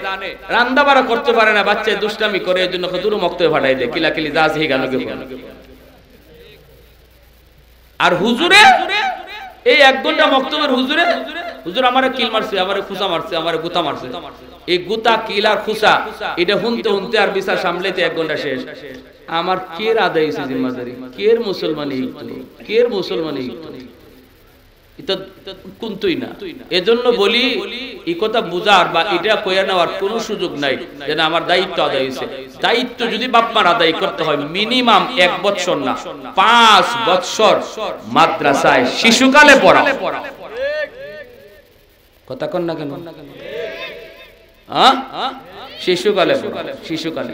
রান্না বাড়া করতে পারে না, বাচ্চায় দুষ্টামি করে, এজন্য হুজুর মক্তবে পাঠাই দেয়, কিলাকিলি যা আছে গানো গে। আর হুজুরে এই 1 ঘন্টা মক্তবের হুজুরে, হুজুর আমারে কিল মারছে, আমারে খুসা মারছে, আমারে গুতা মারছে, এই গুতা কিল আর খুসা এটা হুনতে হুনতে আর বিচার সামলাইতে 1 ঘন্টা শেষ। আমার কের আদায় হইছে জিম্মাদারি, কের মুসলমানি ইকতো, কের মুসলমানি ইকতো, এটা কোনতুই না। এজন্য বলি এই কথা বুঝার বা এটা কইয়া নেওয়ার কোনো সুযোগ নাই যে না আমার দায়িত্ব আদায় হইছে। দায়িত্ব যদি বাপমার আদায় করতে হয় মিনিমাম 1 বছর না 5 বছর মাদ্রাসায় শিশুকালে পড়া। কথা কন না কেন? শিশুকালে পড়া, শিশুকালে।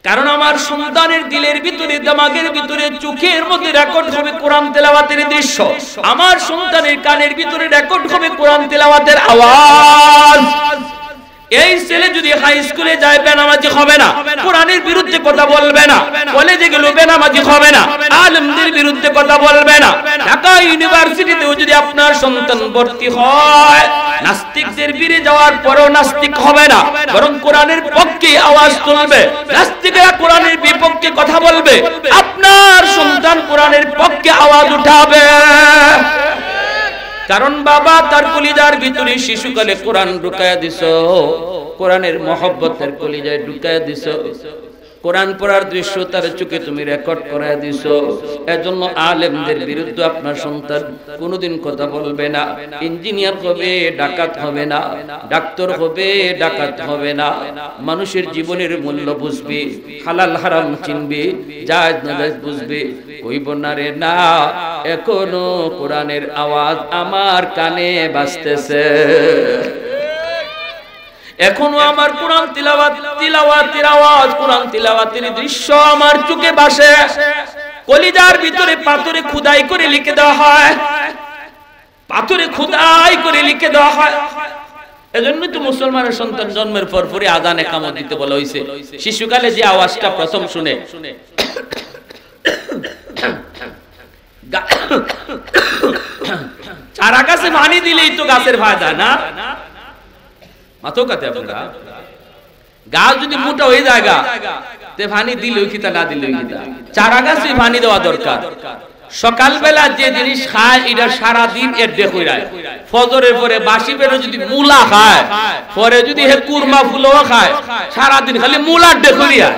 কারণ আমার সন্তানের দিলের ভিতরে, দিমাগের ভিতরে, চোখের মধ্যে রেকর্ড হবে কোরআন তেলাওয়াতের দৃশ্য। আমার সন্তানের কানের ভিতরে রেকর্ড হবে কোরআন তেলাওয়াতের আওয়াজ। এই ছেলে যদি হাই স্কুলে যায় বেনামাজি হবে না, কোরআনের বিরুদ্ধে কথা বলবে না, কলেজে গেলে বেনামাজি হবে না, আলেমদের বিরুদ্ধে কথা বলবে না। ঢাকা ইউনিভার্সিটিতেও যদি আপনার সন্তান ভর্তি হয়, নাস্তিকদের বিরে যাওয়ার পরেও নাস্তিক হবে না, বরং কোরআনের পক্ষে আওয়াজ তুলবে। নাস্তিকরা কোরআনের বিপক্ষে কথা বলবে, আপনার সন্তান কোরআনের পক্ষে আওয়াজ উঠাবে। কারণ বাবা তার কলিজার ভিতরে শিশুকালে কোরআন ঢুকায়া দিছো, কোরআনের মহব্বতের কলিজায় ঢুকায়া দিছো, কোরআন পড়ার দৃশ্য তার চোখে তুমি রেকর্ড করায় দিছো। এজন্য আলেমদের বিরুদ্ধে আপনার সন্তান কোনোদিন কথা বলবে না। ইঞ্জিনিয়ার হবে, ডাকাত হবে না, ডাক্তার হবে, ডাকাত হবে না। মানুষের জীবনের মূল্য বুঝবে, হালাল হারাম চিনবে, জায়েজ নাজায়েজ বুঝবে। কইব না রে না, এখনো কোরআনের আওয়াজ আমার কানে বাজতেছে, এখনো আমার কোরআন তিলাওয়াতের আওয়াজ, কোরআন তিলাওয়াতের দৃশ্য আমার চোখে ভাসে। কলিজার ভিতরে পাথরে খোদাই করে লিখে দেওয়া হয়, পাথরে খোদাই করে লিখে দেওয়া হয়। এজন্যই তো মুসলমানের সন্তান জন্মের পর পরই আযান ইকামত দিতে বলা হয়েছে। শিশুকালে যে আওয়াজটা প্রথম শুনে চারা গাছে পানি দিলেই তো গাছের ফায়দা না, মাথো কাতে আপনারা গাছ যদি মোটা হয়ে যায় তে পানি দিলেও কিতা না দিলেও কিতা, চারা গাছে পানি দেওয়া দরকার। সকালবেলা যে জিনিস খায় এটা সারা দিন এর দেখইরায়, ফজরের পরে বাসি বেরো যদি মূলা খায়, পরে যদি হে কুরমা ফুলও খায়, সারা দিন খালি মূলার দেখইরিয়া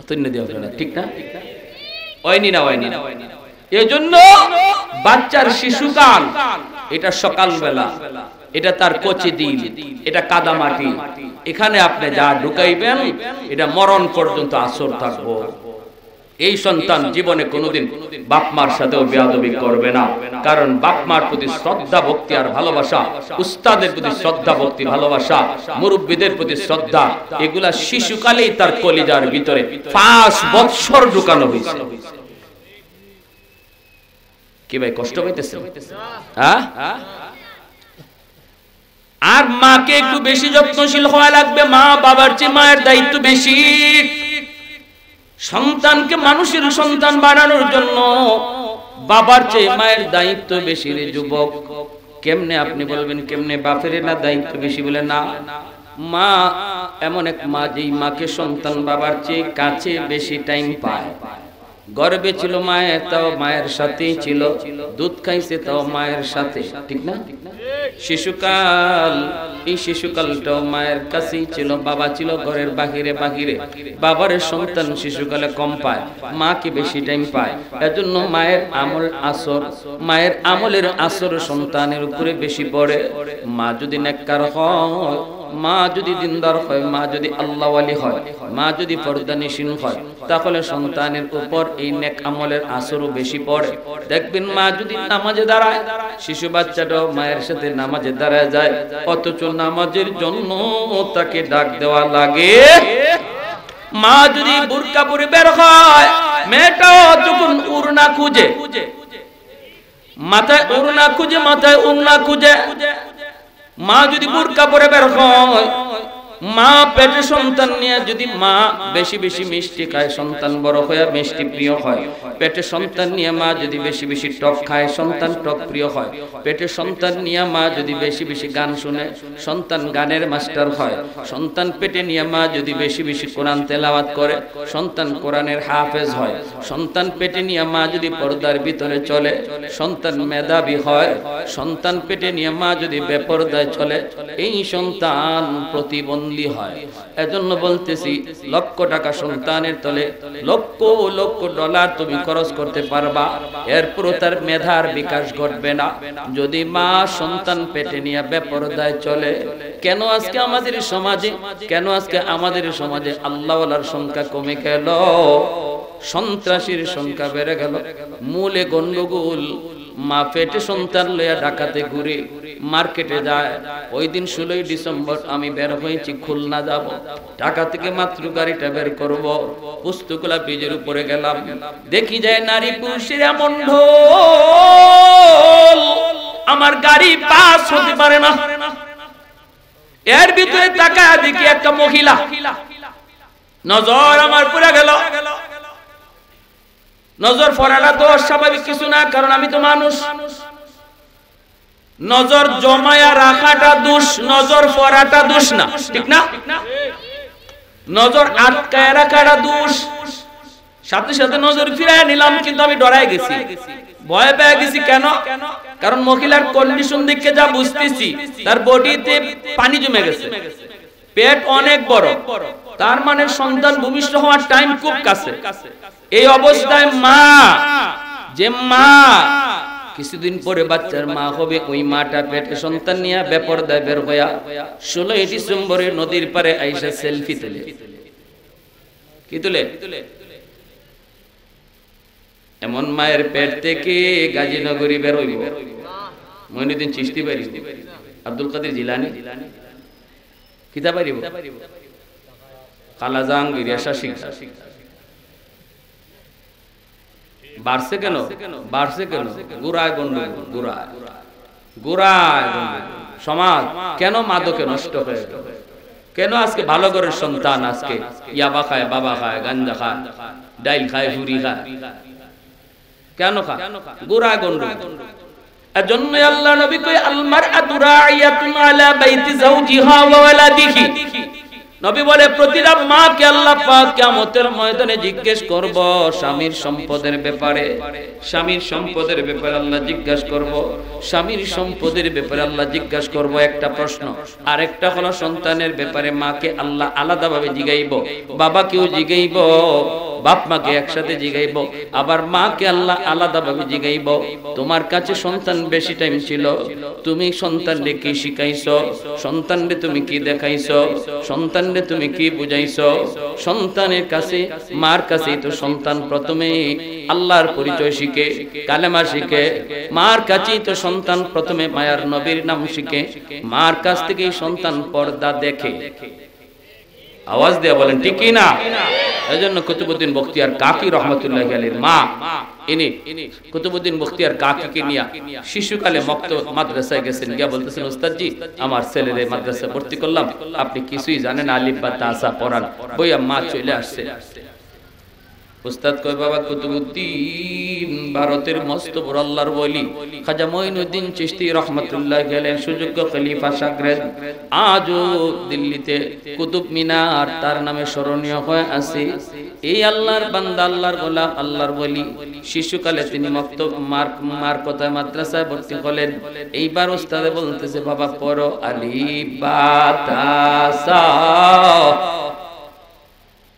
অতন্য দেওয়া আপনারা, ঠিক না? ওইনি না, ওইনি না। এজন্য বাচ্চার শিশুকাল এটা সকালবেলা, এটা তার কচি দিন, এটা কাদামাটি, এখানে আপনি যা ঢুকাইবেন এটা মরণ পর্যন্ত আসর থাকবো। এই সন্তান জীবনে কোনোদিন বাপ মার সাথেও বেয়াদবি করবে না, কারণ বাপ মার প্রতি শ্রদ্ধা ভক্তি আর ভালোবাসা, উস্তাদের প্রতি শ্রদ্ধা ভক্তি ভালোবাসা, মুরব্বীদের প্রতি শ্রদ্ধা, এগুলা শিশুকালেই তার কলিজার ভিতরে 5 বছর ঢুকানো হয়েছে। কি ভাই কষ্ট পাইতেছে? হ্যাঁ, আর মাকে একটু বেশি যত্নশীল হওয়া লাগবে। মা বাবার চেয়ে মায়ের দায়িত্ব বেশি। সন্তানকে মানুষের সন্তান বানানোর জন্য বাবার চেয়ে মায়ের দায়িত্ব বেশি রে যুবক। কেমনে আপনি বলবেন কেমনে বাপের না দায়িত্ব বেশি? বলে না, মা এমন এক মা যেই মাকে সন্তান বাবার চেয়ে কাছে বেশি টাইম পায়। গর্বে ছিল মায়ের, তাও মায়ের সাথেই ছিল, দুধ খাইছে তাও মায়ের সাথে, ঠিক না? শিশুকাল, এই শিশুকালটাও মায়ের কাছেই ছিল, বাবা ছিল ঘরের বাহিরে বাহিরে। বাবার সন্তান শিশুকালে কম পায়, মা কি বেশি টাইম পায়। এজন্য মায়ের আমল আসর, মায়ের আমলের আসর সন্তানের উপরে বেশি পড়ে। মা যদি নেককার হয়, মা যদি দিনদার হয়, মা যদি আল্লাহ ওয়ালি হয়, মা যদি পর্দানিশীন হয়, তাহলে সন্তানের উপর এই নেক আমলের আসরও বেশি পড়ে। দেখবেন মা যদি নামাজে দাঁড়ায়, শিশু বাচ্চাটাও মায়ের সাথে নামাজে দাঁড়ায় যায়, অথচ নামাজের জন্য তাকে ডাক দেওয়া লাগে। মা যদি বুরকা পরে বের হয়, মেয়েটাও যখন উড়না খুঁজে, মাথায় উড়না খুঁজে, মাথায় উড়না খুঁজে, মা যদি বুরকা পরে বের হয়, মা পেটে সন্তান নিয়ে যদি মা বেশি বেশি মিষ্টি খায়, সন্তান বড় হয়ে মিষ্টি প্রিয় হয়। পেটে সন্তান নিয়ে মা যদি বেশি বেশি টক খায়, সন্তান টক প্রিয় হয়। পেটে সন্তান নিয়ে মা যদি বেশি বেশি গান শুনে, সন্তান গানের মাস্টার হয়। সন্তান পেটে নিয়ে মা যদি বেশি বেশি কোরআন তেলাওয়াত করে, সন্তান কোরআনের হাফেজ হয়। সন্তান পেটে নিয়ে মা যদি পর্দার ভিতরে চলে, সন্তান মেধাবী হয়। সন্তান পেটে নিয়ে মা যদি বেপরদায় চলে, এই সন্তান প্রতিবন্ধী হয়। এজন্য বলতেছি, লক্ষ টাকা সন্তানের তলে, লক্ষ লক্ষ ডলার তুমি খরচ করতে পারবা, এরপরও তার মেধার বিকাশ ঘটবে না যদি মা সন্তান পেটে নিয়ে বেপরদায় চলে। কেন আজকে আমাদের সমাজে, কেন আজকে আমাদের সমাজে আল্লাহওয়ালার সংখ্যা কমে গেল, সন্ত্রাসীর সংখ্যা বেড়ে গেল? মূলে গন্ডগোল। মা পেটে সন্তান লইয়া ডাকাতে ঘুরে, মার্কেটে যায়। ওই দিন 16 ডিসেম্বর আমি বের হয়েছি, খুলনা যাব, ঢাকা থেকে মাত্র গাড়িটা বের করব, পুস্তকলা ব্রিজের উপরে গেলাম, দেখি যায় নারী পুরুষের এমন ঢোল, আমার গাড়ি পাস হতে পারে না। এর ভিতরে তাকায় দেখি একটা মহিলা, নজর আমার পুরা গেল। নজর পড়াটা তো স্বাভাবিক কিছু না, কারণ আমি তো মানুষ। নজর জমায়া রাখাটা দোষ, নজর পড়াটা দোষ না, ঠিক না? নজর আটকায় রাখাটা দোষ। সাথে সাথে নজর ফিরায় নিলাম, কিন্তু আমি ডরাই গেছি, ভয় পেয়ে গেছি। কেন? কারণ মহিলার কন্ডিশন দেখে যা বুঝতেছি, তার বডিতে পানি জমে গেছে, পেট অনেক বড়, তার মানে সন্তান ভূমিষ্ঠ হওয়ার টাইম খুব কাছে। এই অবস্থায় মা, যে মা কিছুদিন পরে বাচ্চার মা হবে, ওই মাটা পেটে সন্তান নিয়ে বেপরদায় বের হইয়া 16 ডিসেম্বরে নদীর পারে আইসা সেলফি তুলে। কি তুলে? এমন মায়ের পেট থেকে গাজীনগরী বের হইব, মঈনুদ্দিন চিশতি পারিব, আব্দুল কাদের জিলানী কিতা পারিব, খালা জাহাঙ্গীর, আশা শিক্ষা। বাড়ছে কেন? বাড়ছে কেন? গুড়ায় গন্ডগোল, গুড়ায় গুড়ায় সমাজ কেন মাদকে নষ্ট হয়ে গেল? কেন আজকে ভালো ঘরের সন্তান আজকে ইয়াবা খায়, বাবা খায়, গাঞ্জা খায়, ডাইল খায়, হুরি খায়? কেন খায়? গুড়ায় গন্ডগোল। এজন্য আল্লাহ নবী কয়, আল মারআতু রাইয়াতুন আলা বাইতি যাওজিহা ওয়া ওয়ালাদিহি। নবী বলে, প্রতিটা মাকে আল্লাহ পাক কিয়ামতের ময়দানে জিজ্ঞেস করব স্বামীর সম্পদের ব্যাপারে। স্বামীর সম্পদের ব্যাপারে আল্লাহ জিজ্ঞাসা করব, স্বামীর সম্পদের ব্যাপারে আল্লাহ জিজ্ঞাসা করব, একটা প্রশ্ন। আরেকটা হলো সন্তানের ব্যাপারে মাকে আল্লাহ আলাদাভাবে জিগাইব, বাবাকেও জিগাইব, বাপ মাকে একসাথে জিগাইব, আবার মাকে আল্লাহ আলাদাভাবে জিগাইব তোমার কাছে সন্তান বেশি টাইম ছিল, তুমি সন্তানরে কি শিখাইছো, সন্তানরে তুমি কি দেখাইছো, সন্তানরে তুমি কি বুঝাইছো। সন্তানের কাছে মার কাছেই তো সন্তান প্রথমে আল্লাহর পরিচয় শিখে, কালেমা শিখে। মার কাছেই তো সন্তান প্রথমে মায়ার নবীর নাম শিখে। মার কাছ থেকেই সন্তান পর্দা দেখে। আওয়াজ দিয়ে বলেন ঠিক কি না? এজন্য কুতুবউদ্দিন বখতিয়ার কাকি রহমাতুল্লাহি আলাইহির মা ইনি কুতুবউদ্দিন বখতিয়ার কাকিকে নিয়ে শিশুকালে মাদ্রাসায় গেছেন, গিয়া বলতেছেন উস্তাদজি আমার ছেলেরে মাদ্রাসায় ভর্তি করলাম, আপনি কিছুই জানেন আলিফ বা তাসা পড়ান। বইয়া মা চলে আসছে। উস্তাদ কয় বাবা কুতুবউদ্দিন ভারতের মস্ত বড় আল্লাহর ওলি খাজা মঈনুদ্দিন চিশতি রাহমাতুল্লাহি আলাইহি সুযোগ্য খলিফা শাগরেদ আজও দিল্লিতে কুতুব মিনার তার নামে স্মরণীয় হয়ে আছে। এই আল্লাহর বান্দা, আল্লাহর গোলাম, আল্লাহর ওলি শিশুকালে তিনি মক্তব মার কথায় মাদ্রাসায় ভর্তি হলেন। এইবার উস্তাদে বলতেছে বাবা পড়ো আলিফ বা তাসা।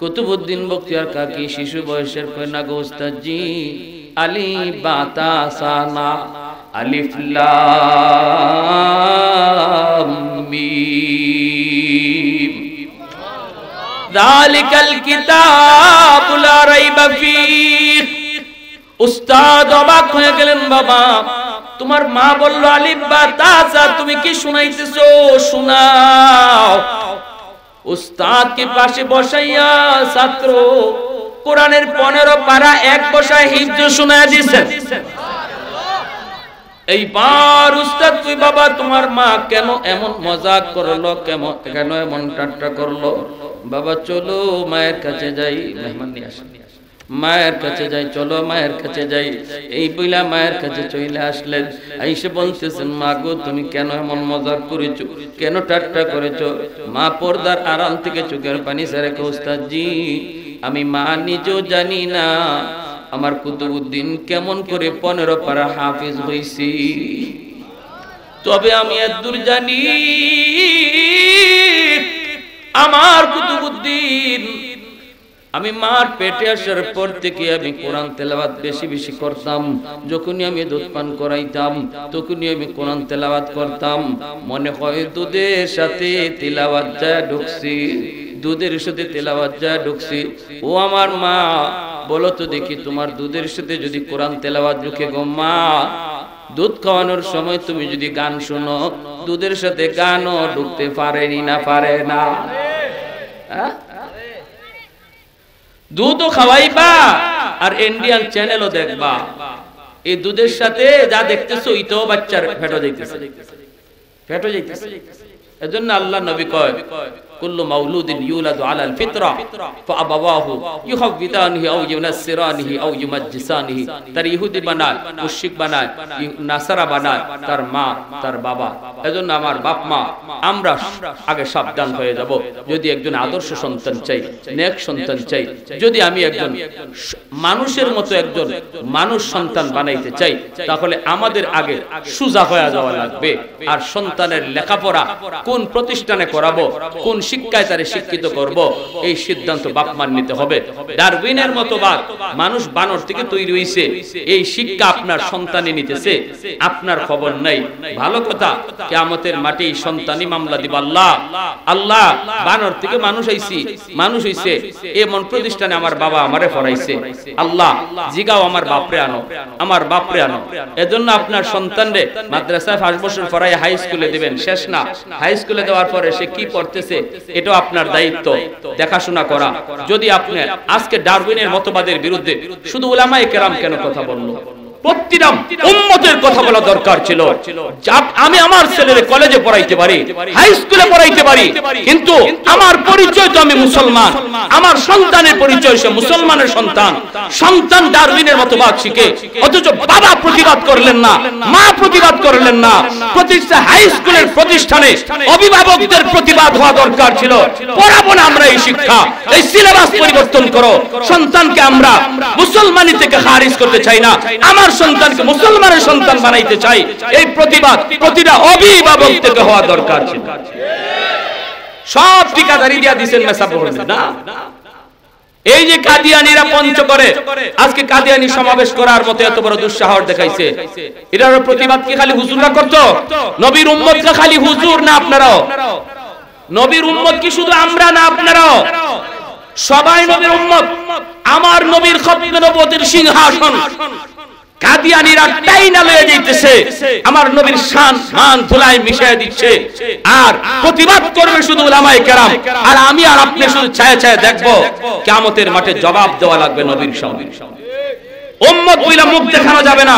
কুতুবউদ্দিন বখতিয়ার কাকি শিশু বয়সের কয় না গো উস্তাদজি আলিফ বা তাসা না, আলিফ লাম মিম যালিকাল কিতাবু লা রাইবা ফীহ। উস্তাদ অবাক হয়ে গেলেন, বাবা তোমার মা বলল আলিফ বা তাসা, তুমি কি শুনাইতেছো? শোনাও। উস্তাদকে পাশে বসাইয়া ছাত্র কোরআনের 15 পারা এক বসায় হিফজ শোনায়া দিয়েছেন। এইবার উস্তাদ কই বাবা তোমার মা কেন এমন মজাক করলো, কেন এমন ঠাট্টা করলো? বাবা চলো মায়ের কাছে যাই, মেহমান নিয়ে আসেন, মায়ের কাছে যাই, চলো মায়ের কাছে যাই। এই বইলা মায়ের কাছে চলে আসলেন। আইসে বলতেছেন মা গো তুমি কেন এমন মজাক করেছো, কেন ঠাট্টা করেছো? মা পর্দার আড়াল থেকে চোখের পানি ছেড়ে কয় উস্তাদজি আমি মা নিজেও জানি না আমার কুতুবউদ্দিন কেমন করে 15 পারা হাফেজ হইছি, তবে আমি এতদূর জানি আমার কুতুবউদ্দিন আমি মার পেটে আসার পর থেকে আমি কোরআন তেলাওয়াত বেশি বেশি করতাম। যখনই আমি দুধ পান করাইতাম তখনই আমি কোরআন তেলাওয়াত করতাম। মনে হয় দুধের সাথে তেলাওয়াত যা ঢুকছি, দুধের সাথে তেলাওয়াত যা ঢুকছি। ও আমার মা বলো তো দেখি তোমার দুধের সাথে যদি কোরআন তেলাওয়াত ঢুকে গো মা, দুধ খাওয়ানোর সময় তুমি যদি গান শোনো দুধের সাথে গানও ঢুকতে পারেনি না পারে না? দুধও খাওয়াইবা আর ইন্ডিয়ান চ্যানেলও দেখবা, এই দুধের সাথে যা দেখতেছো ইতো বাচ্চার ফেটো যাইতেছে, ফেটো যাইতেছে। এজন্য আল্লাহ নবী কয় কুল্লু মাউলুদিন ইউলাদু আলাল ফিতরা ফাআবাওয়াহু ইউহাবিদানিহি আও ইউনাসসিরানিহি আও ইউমাজ্জিসানিহি। তার ইহুদি বানায়, মুশরিক বানায়, নাসারা বানায় তার মা তার বাবা। এজন্য আমার বাপ মা আমরা আগে সাবধান হয়ে যাব। যদি একজন আদর্শ সন্তান চাই, নেক সন্তান চাই, যদি আমি একজন মানুষের মতো একজন মানুষ সন্তান বানাইতে চাই, তাহলে আমাদের আগে সুজা হয়ে যাওয়া লাগবে। আর সন্তানের লেখাপড়া কোন প্রতিষ্ঠানে করাবো, কোন শিক্ষায় তারে শিক্ষিত করব, এই সিদ্ধান্ত বাপমার নিতে হবে। ডারউইনের মতবাদ মানুষ বানর থেকে তৈরি হইছে, এই শিক্ষা আপনার সন্তানই নিতেছে, আপনার খবর নাই। ভালো কথা, কিয়ামতের মাটি সন্তানই মামলা দিব। আল্লাহ আল্লাহ বানর থেকে মানুষ হইছি, মানুষ হইছে এমন প্রতিষ্ঠানে আমার বাবা আমারে পড়াইছে। আল্লাহ জিগাও আমার বাপরে আনো, আমার বাপরে আনো। এজন্য আপনার সন্তানরে মাদ্রাসায় 5 বছর পড়াই হাই স্কুলে দিবেন, শেষ না। হাই স্কুলে দেওয়ার পরে সে কি পড়তেছে এটা আপনার দায়িত্ব দেখাশোনা করা। যদি আপনি আজকে ডারউইনের মতবাদের বিরুদ্ধে শুধু উলামায়ে কেরাম কেন কথা বললো, প্রতিটা উম্মতের কথা বলা দরকার ছিল। আমি আমার ছেলের কলেজে পড়াইতে পারি, হাই স্কুলে পড়াইতে পারি, কিন্তু আমার পরিচয় তো আমি মুসলমান, আমার সন্তানের পরিচয় সে মুসলমানের সন্তান। সন্তান ডারউইনের মতবাদ শিখে, অথচ বাবা প্রতিবাদ করলেন না, মা প্রতিবাদ করলেন না। প্রতিষ্ঠা হাই স্কুলের প্রতিষ্ঠানে অভিভাবকদের প্রতিবাদ হওয়া দরকার ছিল। পড়াবো না আমরা এই শিক্ষা, এই সিলেবাস পরিবর্তন করো। সন্তানকে আমরা মুসলমানি থেকে খারিজ করতে চাই না, আমার সন্তানকে মুসলমানের সন্তান বানাইতে চাই। এই প্রতিবাদ প্রতিটা অভিভাবক থেকে হওয়া দরকার ছিল। সব ঠিকাদারি দিয়া দিবেন মেসাব করবেন না, এই যে কাদিয়ানীরা পঞ্চগড়ে আজকে কাদিয়ানী সমাবেশ করার মতো এত বড় দুঃসাহস দেখাইছে, এটার প্রতিবাদ কি খালি হুজুররা করতো? নবীর উম্মতরা খালি হুজুর না আপনারাও? নবীর উম্মত কি শুধু আমরা না আপনারাও? সবাই নবীর উম্মত। আমার নবীর খতমে নবুয়তের সিংহাসন কাদিয়ানীরা টাইনা লয়ে যাইতেছে, আমার নবীর শান মান ধুলায় মিশিয়ে দিচ্ছে, আর প্রতিবাদ করবে শুধু উলামায়ে কেরাম, আর আমি আর আপনি শুধু ছায়া ছায়া দেখবো। কিয়ামতের মাঠে জবাব দেওয়া লাগবে নবীর সামনে। উম্মত বইলা মুখ দেখানো যাবে না,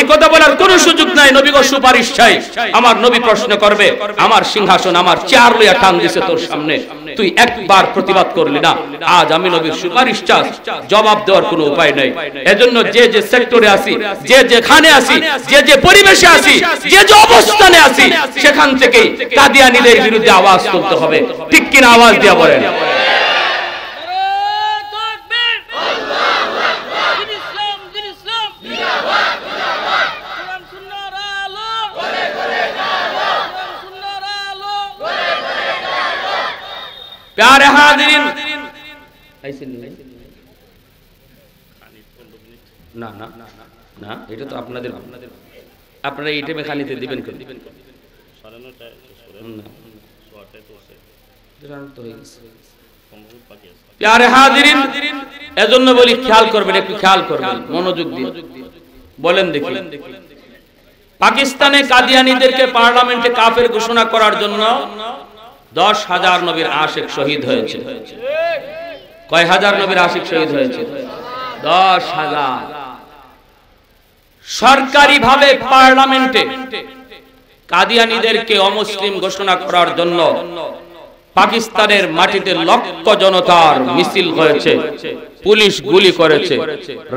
এই কথা বলার কোনো সুযোগ নাই। নবী গো সুপারিশ চাই। আমার নবী প্রশ্ন করবে, আমার সিংহাসন আমার চেয়ার লইয়া টান দিছে তোর সামনে, তুই একবার প্রতিবাদ করলি না, আজ আমি নবীর সুপারিশ চাই, জবাব দেওয়ার কোনো উপায় নাই। এজন্য যে যে সেক্টরে আছি, যে যেখানে আছি, যে যে পরিবেশে আছি, যে যে অবস্থানে আছি, সেখান থেকেই কাদিয়ানীদের বিরুদ্ধে আওয়াজ তুলতে হবে। ঠিক কিনা? আওয়াজ দিয়া বলেন। प्यारे हाजिरीन, না না না, এটা তো আপনাদের, আপনারা এই টাইমে খানিতে দিবেন কেন? প্যারে হাজিরিন, এজন্য বলি খেয়াল করবেন, একটু খেয়াল করবেন, মনোযোগ দিয়ে বলেন দেখি। পাকিস্তানে কাদিয়ানীদেরকে পার্লামেন্টে কাফের ঘোষণা করার জন্য 10,000 নবীর আশিক শহীদ হয়েছে। কয় হাজার নবীর আশিক শহীদ হয়েছে? 10,000। সরকারি ভাবে পার্লামেন্টে কাদিয়ানীদেরকে অমুসলিম ঘোষণা করার জন্য পাকিস্তানের মাটিতে লক্ষ জনতার মিছিল হয়েছে, পুলিশ গুলি করেছে,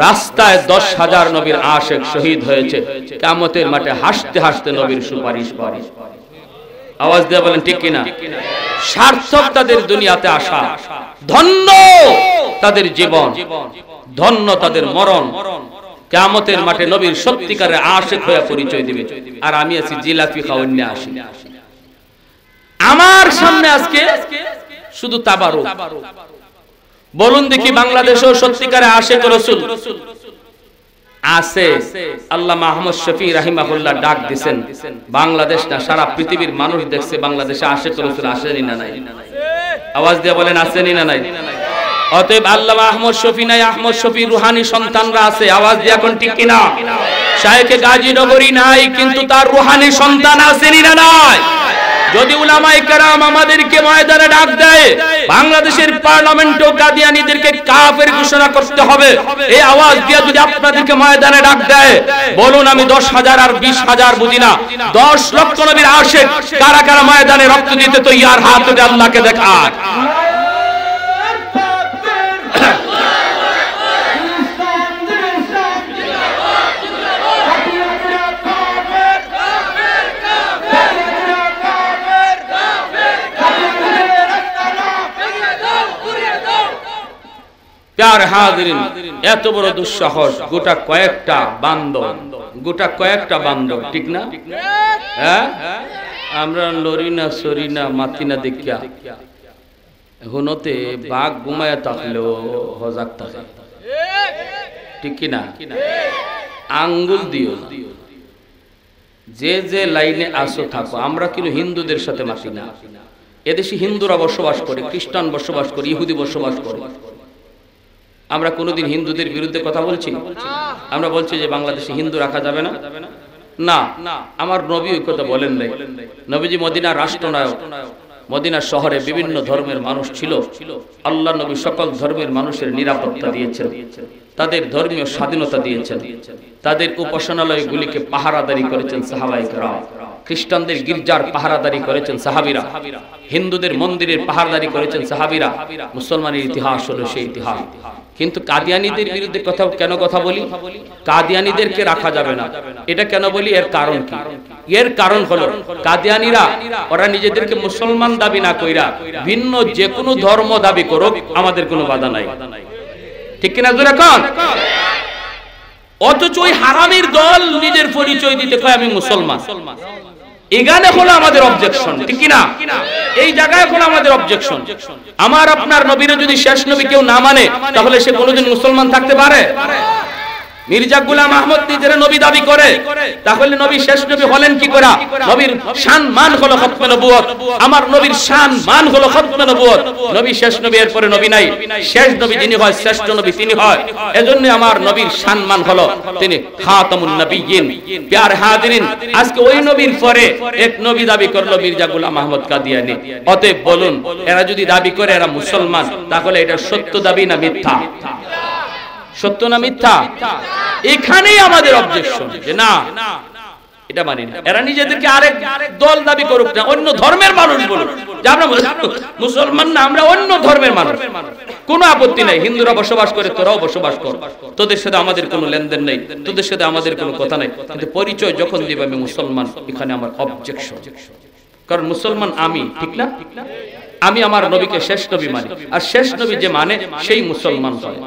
রাস্তায় 10,000 নবীর আশিক শহীদ হয়েছে। কিয়ামতের মাঠে হাসতে হাসতে নবীর সুপারিশ পাবে। আওয়াজ দিয়ে বলেন ঠিক কিনা? সার্থক তাদের দুনিয়াতে আসা, ধন্য তাদের জীবন, ধন্য তাদের মরণ। কিয়ামতের মাঠে নবীর সত্যিকারের আশিক হয়ে পরিচয় দিবে। আর আমি আছি জিলাপি খাওয়ান্নে আসি। আমার সামনে আজকে শুধু তাবারুক। বলুন দেখি, বাংলাদেশেও সত্যিকারের আশিক রাসূল আছে? আল্লামা আহমদ শফি রাহিমাহুল্লাহ ডাক দিবেন, বাংলাদেশ না সারা পৃথিবীর মানুষ দেখছে বাংলাদেশে আশিক রাসূল আসেনি না নাই? আওয়াজ দিয়ে বলেন আসেনি না নাই? অতএব আল্লামা আহমদ শফি নাই, আহমদ শফি রুহানি সন্তানরা আছে। আওয়াজ দিয়ে এখন ঠিক কিনা? শায়েখে গাজীনগরী নাই, কিন্তু তার রুহানি সন্তান আসেনি না নাই? যদি উলামায়ে কেরাম আমাদেরকে ময়দানে ডাক দেয়, বাংলাদেশের পার্লামেন্টেও কাদিয়ানীদেরকে কাফের ঘোষণা করতে হবে, এই আওয়াজ দিয়ে যদি আপনাদেরকে ময়দানে ডাক দেয়, বলুন আমি 10,000 আর 20,000 বুঝি না, 10 লক্ষ নবীর আশিক কারা কারা ময়দানে রক্ত দিতে তৈয়ার? হাত তুলে আল্লাহকে দেখায়। প্যারে হাজিরিন, এত বড় দুঃসাহস গোটা কয়েকটা বান্দর, ঠিক না? হ্যাঁ, আমরা লরিনা সরিনা মাতিনা দেখিয়া হুনতে বাঘ ঘুমায়া থাকলেও হজাক থাকে, ঠিক কিনা? আঙ্গুল দিও, যে যে লাইনে আসো থাকো। আমরা কিন্তু হিন্দুদের সাথে মাতি না। এদেশে হিন্দুরা বসবাস করে, খ্রিস্টান বসবাস করে, ইহুদি বসবাস করে। আমরা কোনোদিন হিন্দুদের বিরুদ্ধে কথা বলছি? আমরা বলছি যে বাংলাদেশে হিন্দু রাখা যাবে না? না, আমার নবী ওই কথা বলেন নাই। নবীজি মদিনার রাষ্ট্রনায়ক, মদিনার শহরে বিভিন্ন ধর্মের মানুষ ছিল। আল্লাহ নবী সকল ধর্মের মানুষের নিরাপত্তা দিয়েছেন, তাদের ধর্মীয় স্বাধীনতা দিয়েছেন, তাদের উপাসনালয়গুলিকে পাহারাদারি করেছেন সাহাবায়ে কেরাম, খ্রিস্টানদের গির্জার পাহারাদারি করেছেন সাহাবীরা, হিন্দুদের মন্দিরের পাহারাদারি করেছেন সাহাবীরা। মুসলমানের ইতিহাস হলো সেই ইতিহাস। কিন্তু কাদিয়ানীদের বিরুদ্ধে কেন কথা বলি? কাদিয়ানীদেরকে রাখা যাবে না, এটা কেন বলি? এর কারণ কি? এর কারণ হলো কাদিয়ানীরা ওরা নিজেদেরকে মুসলমান দাবি না কইরা ভিন্ন যে কোনো ধর্ম দাবি করুক, আমাদের কোনো বাধা নাই, ঠিক কিনা? জোরে কোন? অথচ ওই হারামির দল নিজের পরিচয় দিতে কয় আমি মুসলমান। এখানে হলো আমাদের অবজেকশন, ঠিক কি না? এই জায়গায় হলো আমাদের অবজেকশন। আমার আপনার নবীরে যদি শেষ নবী কেউ না মানে, তাহলে সে কোনোদিন মুসলমান থাকতে পারে? মির্জা গোলাম আহমদ নিজের নবী দাবি করে, তাহলে নবী শেষ নবী হলেন কি করে? নবীর শান মান হলো খতমে নবুয়ত। আমার নবীর শান মান হলো খতমে নবুয়ত। নবী শেষ নবী, এর পরে নবী নাই। শেষ নবী যিনি হয়, শ্রেষ্ঠ নবী তিনি হয়। এজন্য আমার নবীর শান মান হলো তিনি খাতামুন নবিয়্যিন। প্যার হাজিরিন, আজকে ওই নবীর পরে এক নবী দাবি করলো মির্জা গোলাম আহমদ কাদিয়ানী। অতএব বলুন, এরা যদি দাবি করে এরা মুসলমান, তাহলে এটা সত্য দাবি না মিথ্যা? সত্য না মিথ্যা? এখানেই আমাদের অবজেকশন, যে না এটা মানি না। এরা নিজেদেরকে আরেক দল দাবি করুক না, অন্য ধর্মের মানুষ বলুক যে আমরা মুসলমান না, আমরা অন্য ধর্মের মানুষ, কোনো আপত্তি নাই। হিন্দুরা বসবাস করে, তোরাও বসবাস কর, তোদের সাথে আমাদের কোনো লেনদেন নেই, তোদের সাথে আমাদের কোনো কথা নাই। কিন্তু পরিচয় যখন দিবে আমি মুসলমান, এখানে আমার অবজেকশন। কারণ মুসলমান আমি, ঠিক না? আমি আমার নবীকে শেষ নবী মানি, আর শেষ নবী যে মানে সেই মুসলমান হয়।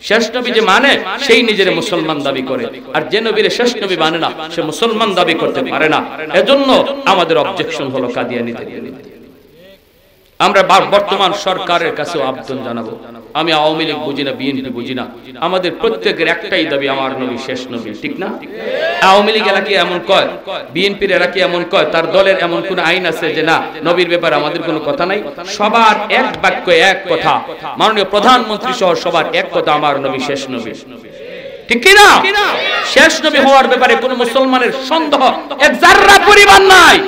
শেষ নবী যে মানে সেই নিজের মুসলমান দাবি করে, আর যে নবীর শেষ নবী মানে না সে মুসলমান দাবি করতে পারে না। এজন্য আমাদের অবজেকশন হলো কাদিয়ানীদের। আমরা বর্তমান সরকারের কাছে আবেদন জানাবো, আমি আওয়ামী লীগ বুঝি না, বিএনপি বুঝি না, আমাদের প্রত্যেকের একটাই দাবি, আমার নবী শেষ নবী, ঠিক না? আওয়ামী লীগ এরা কি এমন কয়, বিএনপির এরা কি এমন কয়, তার দলের এমন কোন আইন আছে যে না নবীর ব্যাপারে আমাদের কোনো কথা নাই? সবার এক বাক্য এক কথা, মাননীয় প্রধানমন্ত্রী সহ সবার এক কথা, আমার নবী শেষ নবী, ঠিক কি না? শেষ নবী হওয়ার ব্যাপারে কোন মুসলমানের সন্দেহ এক যাররা পরিমাণ নাই।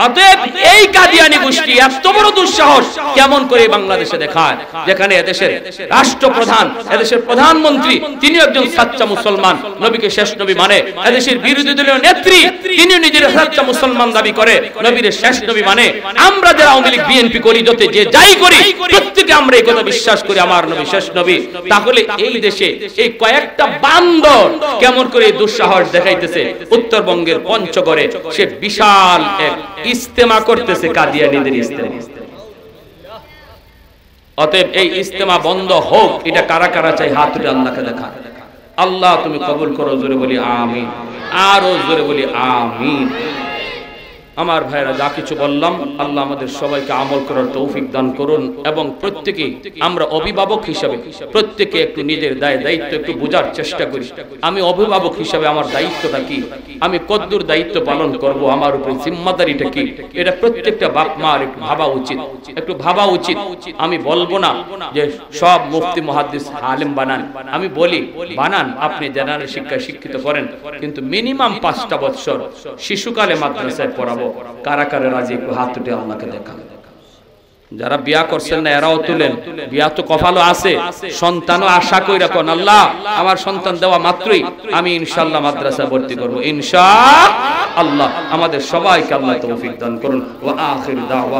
অতএব এই কাদিয়ানী গোষ্ঠী এত বড় দুঃসাহস কেমন করে বাংলাদেশে দেখায়, যেখানে এদেশের রাষ্ট্রপ্রধান, এদেশের প্রধানমন্ত্রী তিনি একজন সাচ্চা মুসলমান, নবীকে শেষ নবী মানে। এদেশের বিরোধী দলীয় নেত্রী তিনি নিজের সাচ্চা মুসলমান দাবি করে, নবীর শেষ নবী মানে। আমরা যারা আওয়ামী লীগ বিএনপি করি, যতে যে যাই করি, প্রত্যেকে আমরা এই কথা বিশ্বাস করি, আমার নবী শেষ নবী। তাহলে এই দেশে এই কয়েকটা বান্দর কেমন করে দুঃসাহস দেখাইতেছে? উত্তরবঙ্গের পঞ্চগড়ে সে বিশাল এক ইস্তেমা করতেছে, কাদিয়ানীদের ইস্তেমা। অতএব এই ইস্তেমা বন্ধ হোক। এটা কারা কারা চাই? হাত তুলে আল্লাহকে দেখা। আল্লাহ তুমি কবুল করো, জোরে বলি আমিন, আরো জোরে বলি আমিন। আমার ভাইরা, যা কিছু বললাম আল্লাহ আমাদের সবাইকে আমল করার তৌফিক দান করুন, এবং প্রত্যেকে আমরা অভিভাবক হিসাবে প্রত্যেকে একটু নিজের দায়িত্ব একটু বোঝার চেষ্টা করি। আমি অভিভাবক হিসাবে আমার দায়িত্বটা কি, আমি কতদূর দায়িত্ব পালন করব, আমার উপরে জিম্মাদারিটা কি, এটা প্রত্যেকটা বাপ মার একটু ভাবা উচিত, একটু ভাবা উচিত। আমি বলবো না যে সব মুফতি মুহাদ্দিস আলেম বানান, আমি বলি বানান, আপনি জেনারেল শিক্ষায় শিক্ষিত করেন, কিন্তু মিনিমাম 5টা বছর শিশুকালে মাদ্রাসায় পড়াবো। কারা কারা রাজি? একটু হাত তুলে আল্লাহকে দেখা। যারা বিয়া করছেন না এরাও তুলেন, বিয়া তো কপালও আছে, সন্তানও আশা কইরা কোন আল্লাহ আমার সন্তান দেওয়া মাত্রই আমি ইনশাআল্লাহ মাদ্রাসা ভর্তি করব, ইনশাআল্লাহ। আমাদের সবাইকে আল্লাহ তৌফিক দান করুন। ওয়া আখির দাওয়া।